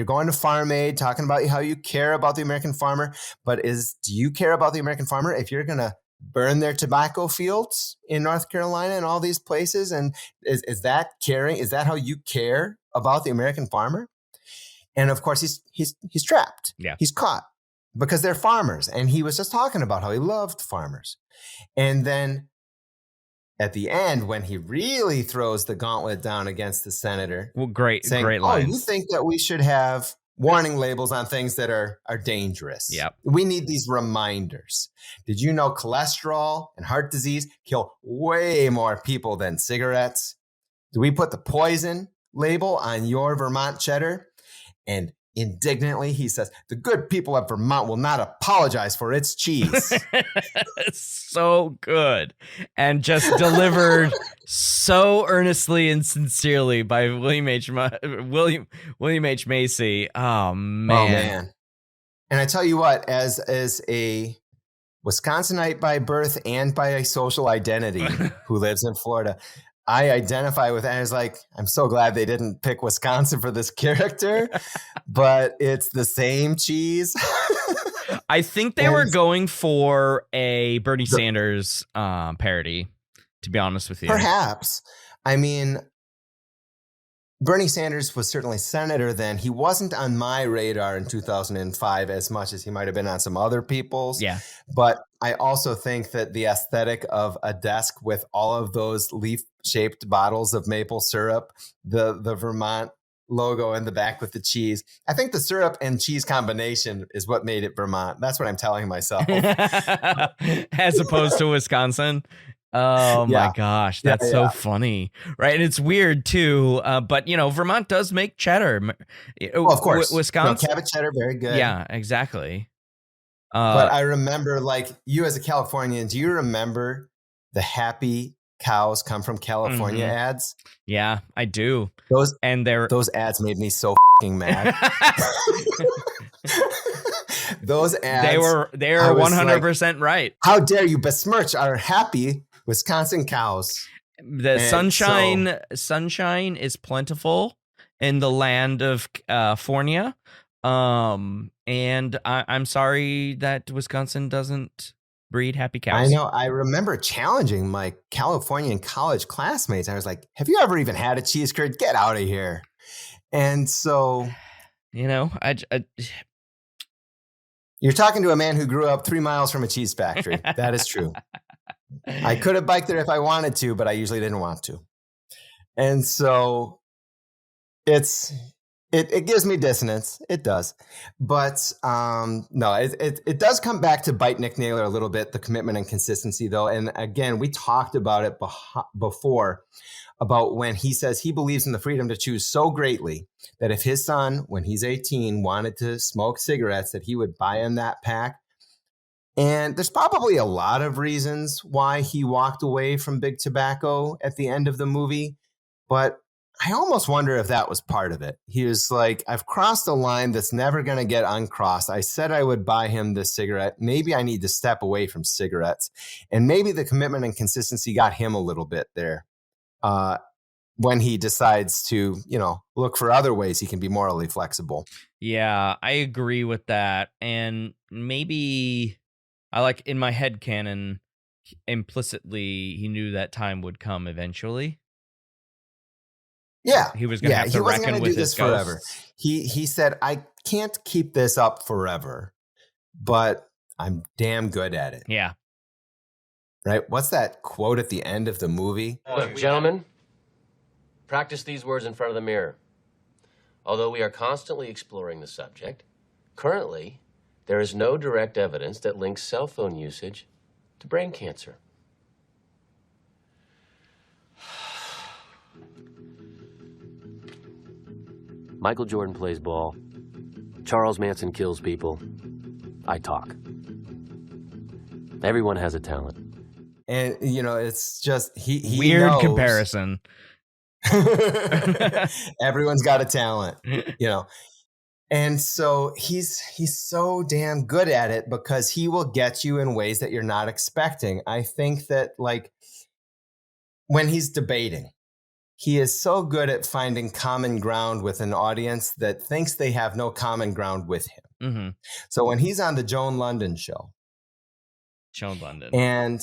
going to Farm Aid, talking about how you care about the American farmer. But do you care about the American farmer if you're going to burn their tobacco fields in North Carolina and all these places? And is that caring? Is that how you care about the American farmer? And of course, he's trapped. Yeah. He's caught because they're farmers. And he was just talking about how he loved farmers. And then at the end, when he really throws the gauntlet down against the senator. Well, great lines. Oh, you think that we should have warning labels on things that are dangerous? Yep. We need these reminders. Did you know cholesterol and heart disease kill way more people than cigarettes? Do we put the poison label on your Vermont cheddar? And indignantly, he says, the good people of Vermont will not apologize for its cheese. So good. And just delivered so earnestly and sincerely by William H. Macy. Oh, man. And I tell you what, as a Wisconsinite by birth and by a social identity who lives in Florida, I identify with it. I was like, I'm so glad they didn't pick Wisconsin for this character, but it's the same cheese. I think they were going for a Bernie Sanders parody, to be honest with you. Perhaps. I mean, Bernie Sanders was certainly senator then. He wasn't on my radar in 2005 as much as he might have been on some other people's. Yeah. But I also think that the aesthetic of a desk with all of those leaf-shaped bottles of maple syrup, the Vermont logo in the back with the cheese. I think the syrup and cheese combination is what made it Vermont. That's what I'm telling myself. As opposed to Wisconsin. Oh my gosh, that's so funny, right? And it's weird too, but Vermont does make cheddar. Well, of course, Wisconsin, Cabot cheddar, very good. Yeah, exactly. But I remember, like you as a Californian, do you remember the happy cows come from California ads? Yeah, I do. Those ads made me so fucking mad. Those ads, they were 100% like, right. How dare you besmirch our happy Wisconsin cows? The sunshine is plentiful in the land of California. And I'm sorry that Wisconsin doesn't breed happy cows. I know. I remember challenging my Californian college classmates. I was like, have you ever even had a cheese curd? Get out of here. And so, You're talking to a man who grew up 3 miles from a cheese factory. That is true. I could have biked there if I wanted to, but I usually didn't want to. And so it gives me dissonance. It does. But no, it does come back to bite Nick Naylor a little bit, the commitment and consistency, though. And again, we talked about it before, about when he says he believes in the freedom to choose so greatly that if his son, when he's 18, wanted to smoke cigarettes, that he would buy him that pack. And there's probably a lot of reasons why he walked away from big tobacco at the end of the movie, but I almost wonder if that was part of it. He was like, I've crossed a line that's never going to get uncrossed. I said I would buy him this cigarette. Maybe I need to step away from cigarettes. And maybe the commitment and consistency got him a little bit there when he decides to, look for other ways he can be morally flexible. Yeah, I agree with that. And maybe I like in my head canon, implicitly, he knew that time would come eventually. Yeah. He was going to have to reckon with his forever. He said, I can't keep this up forever, but I'm damn good at it. Yeah. Right? What's that quote at the end of the movie? Look, gentlemen, practice these words in front of the mirror. Although we are constantly exploring the subject, currently, there is no direct evidence that links cell phone usage to brain cancer. Michael Jordan plays ball. Charles Manson kills people. I talk. Everyone has a talent. And, it's just, he weird knows. Comparison. Everyone's got a talent, And so he's so damn good at it because he will get you in ways that you're not expecting. I think that, like, when he's debating, he is so good at finding common ground with an audience that thinks they have no common ground with him. Mm-hmm. So when he's on the Joan London show, and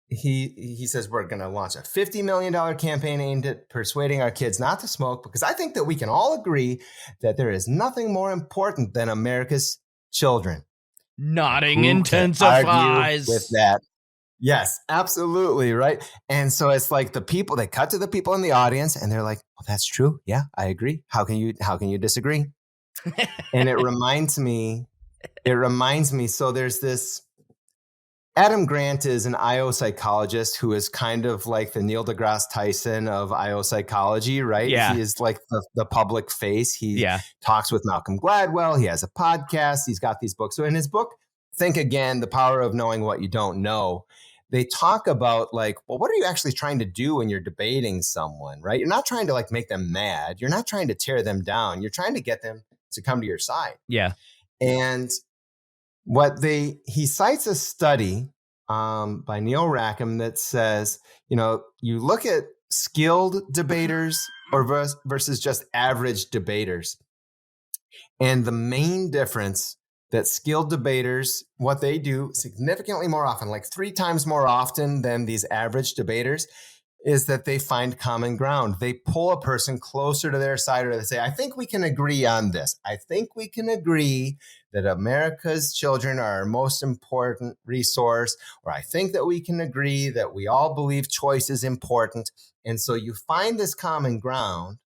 he says, we're going to launch a $50 million campaign aimed at persuading our kids not to smoke, because I think that we can all agree that there is nothing more important than America's children. Nodding intensifies with that. Yes, absolutely. Right. And so it's like they cut to the people in the audience and they're like, oh, that's true. Yeah, I agree. How can you disagree? And it reminds me. So there's this, Adam Grant is an IO psychologist who is kind of like the Neil deGrasse Tyson of IO psychology, right? Yeah. He is like the public face. He talks with Malcolm Gladwell. He has a podcast. He's got these books. So in his book, Think Again, The Power of Knowing What You Don't Know, they talk about, like, well, what are you actually trying to do when you're debating someone, right? You're not trying to, like, make them mad. You're not trying to tear them down. You're trying to get them to come to your side. Yeah. And he cites a study by Neil Rackham that says, you look at skilled debaters versus just average debaters. And the main difference that skilled debaters, what they do significantly more often, like 3 times more often than these average debaters, is that they find common ground. They pull a person closer to their side, or they say, I think we can agree on this. I think we can agree that America's children are our most important resource, or I think that we can agree that we all believe choice is important. And so you find this common ground.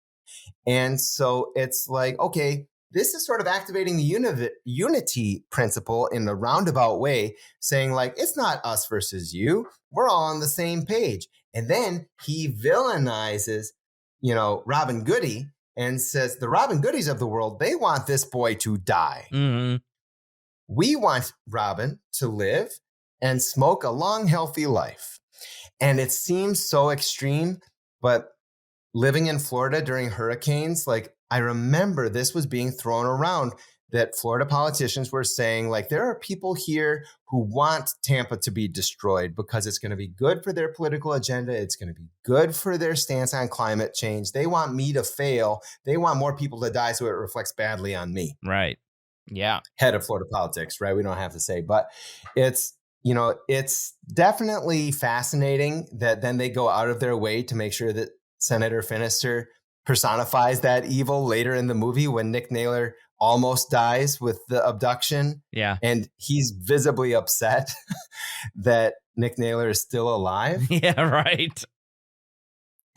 And so it's like, okay, this is sort of activating the unity principle in a roundabout way, saying, like, it's not us versus you. We're all on the same page. And then he villainizes, Robin Goody, and says the Robin Goodies of the world, they want this boy to die. Mm-hmm. We want Robin to live and smoke a long, healthy life. And it seems so extreme, but living in Florida during hurricanes, like, I remember this was being thrown around, that Florida politicians were saying, like, there are people here who want Tampa to be destroyed because it's going to be good for their political agenda. It's going to be good for their stance on climate change. They want me to fail. They want more people to die, so it reflects badly on me. Right. Yeah. Head of Florida politics, right? We don't have to say, but it's definitely fascinating that then they go out of their way to make sure that Senator Finister personifies that evil later in the movie when Nick Naylor almost dies with the abduction. Yeah. And he's visibly upset that Nick Naylor is still alive. Yeah, right.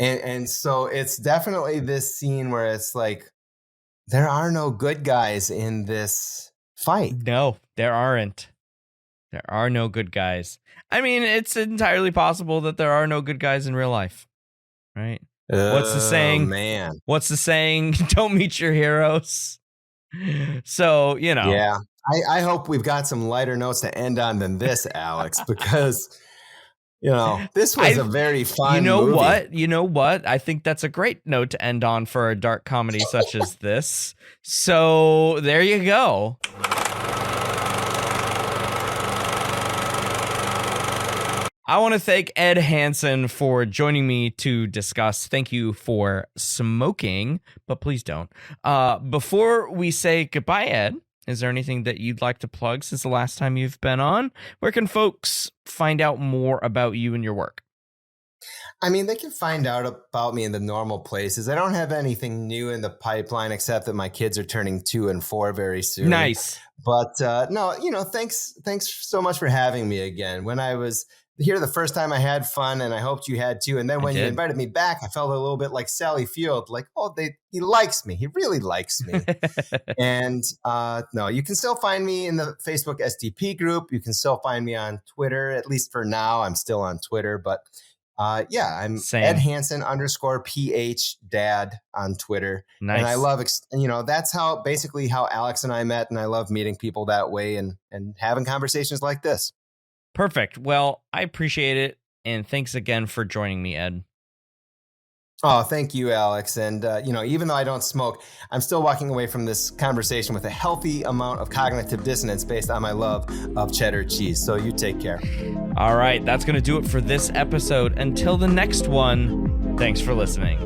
And so it's definitely this scene where it's like, there are no good guys in this fight. No, there aren't. There are no good guys. I mean, it's entirely possible that there are no good guys in real life, right? What's the saying? Man. What's the saying? Don't meet your heroes. So, you know. Yeah. I hope we've got some lighter notes to end on than this, Alex, because, you know, this was a very fun movie. You know what? I think that's a great note to end on for a dark comedy such as this. So there you go. I want to thank Ed Hansen for joining me to discuss. Thank you for smoking, but please don't. Before we say goodbye, Ed, is there anything that you'd like to plug since the last time you've been on? Where can folks find out more about you and your work? I mean, they can find out about me in the normal places. I don't have anything new in the pipeline except that my kids are turning 2 and 4 very soon. Nice. But no, you know, thanks so much for having me again. When I was here the first time, I had fun, and I hoped you had too. And then when you invited me back, I felt a little bit like Sally Field, like, oh, he likes me. He really likes me. And no, you can still find me in the Facebook STP group. You can still find me on Twitter, at least for now. I'm still on Twitter, but yeah, I'm Same. Ed Hansen _PH dad on Twitter. Nice. And I love, that's basically how Alex and I met. And I love meeting people that way and having conversations like this. Perfect. Well, I appreciate it. And thanks again for joining me, Ed. Oh, thank you, Alex. And, even though I don't smoke, I'm still walking away from this conversation with a healthy amount of cognitive dissonance based on my love of cheddar cheese. So you take care. All right. That's going to do it for this episode. Until the next one, thanks for listening.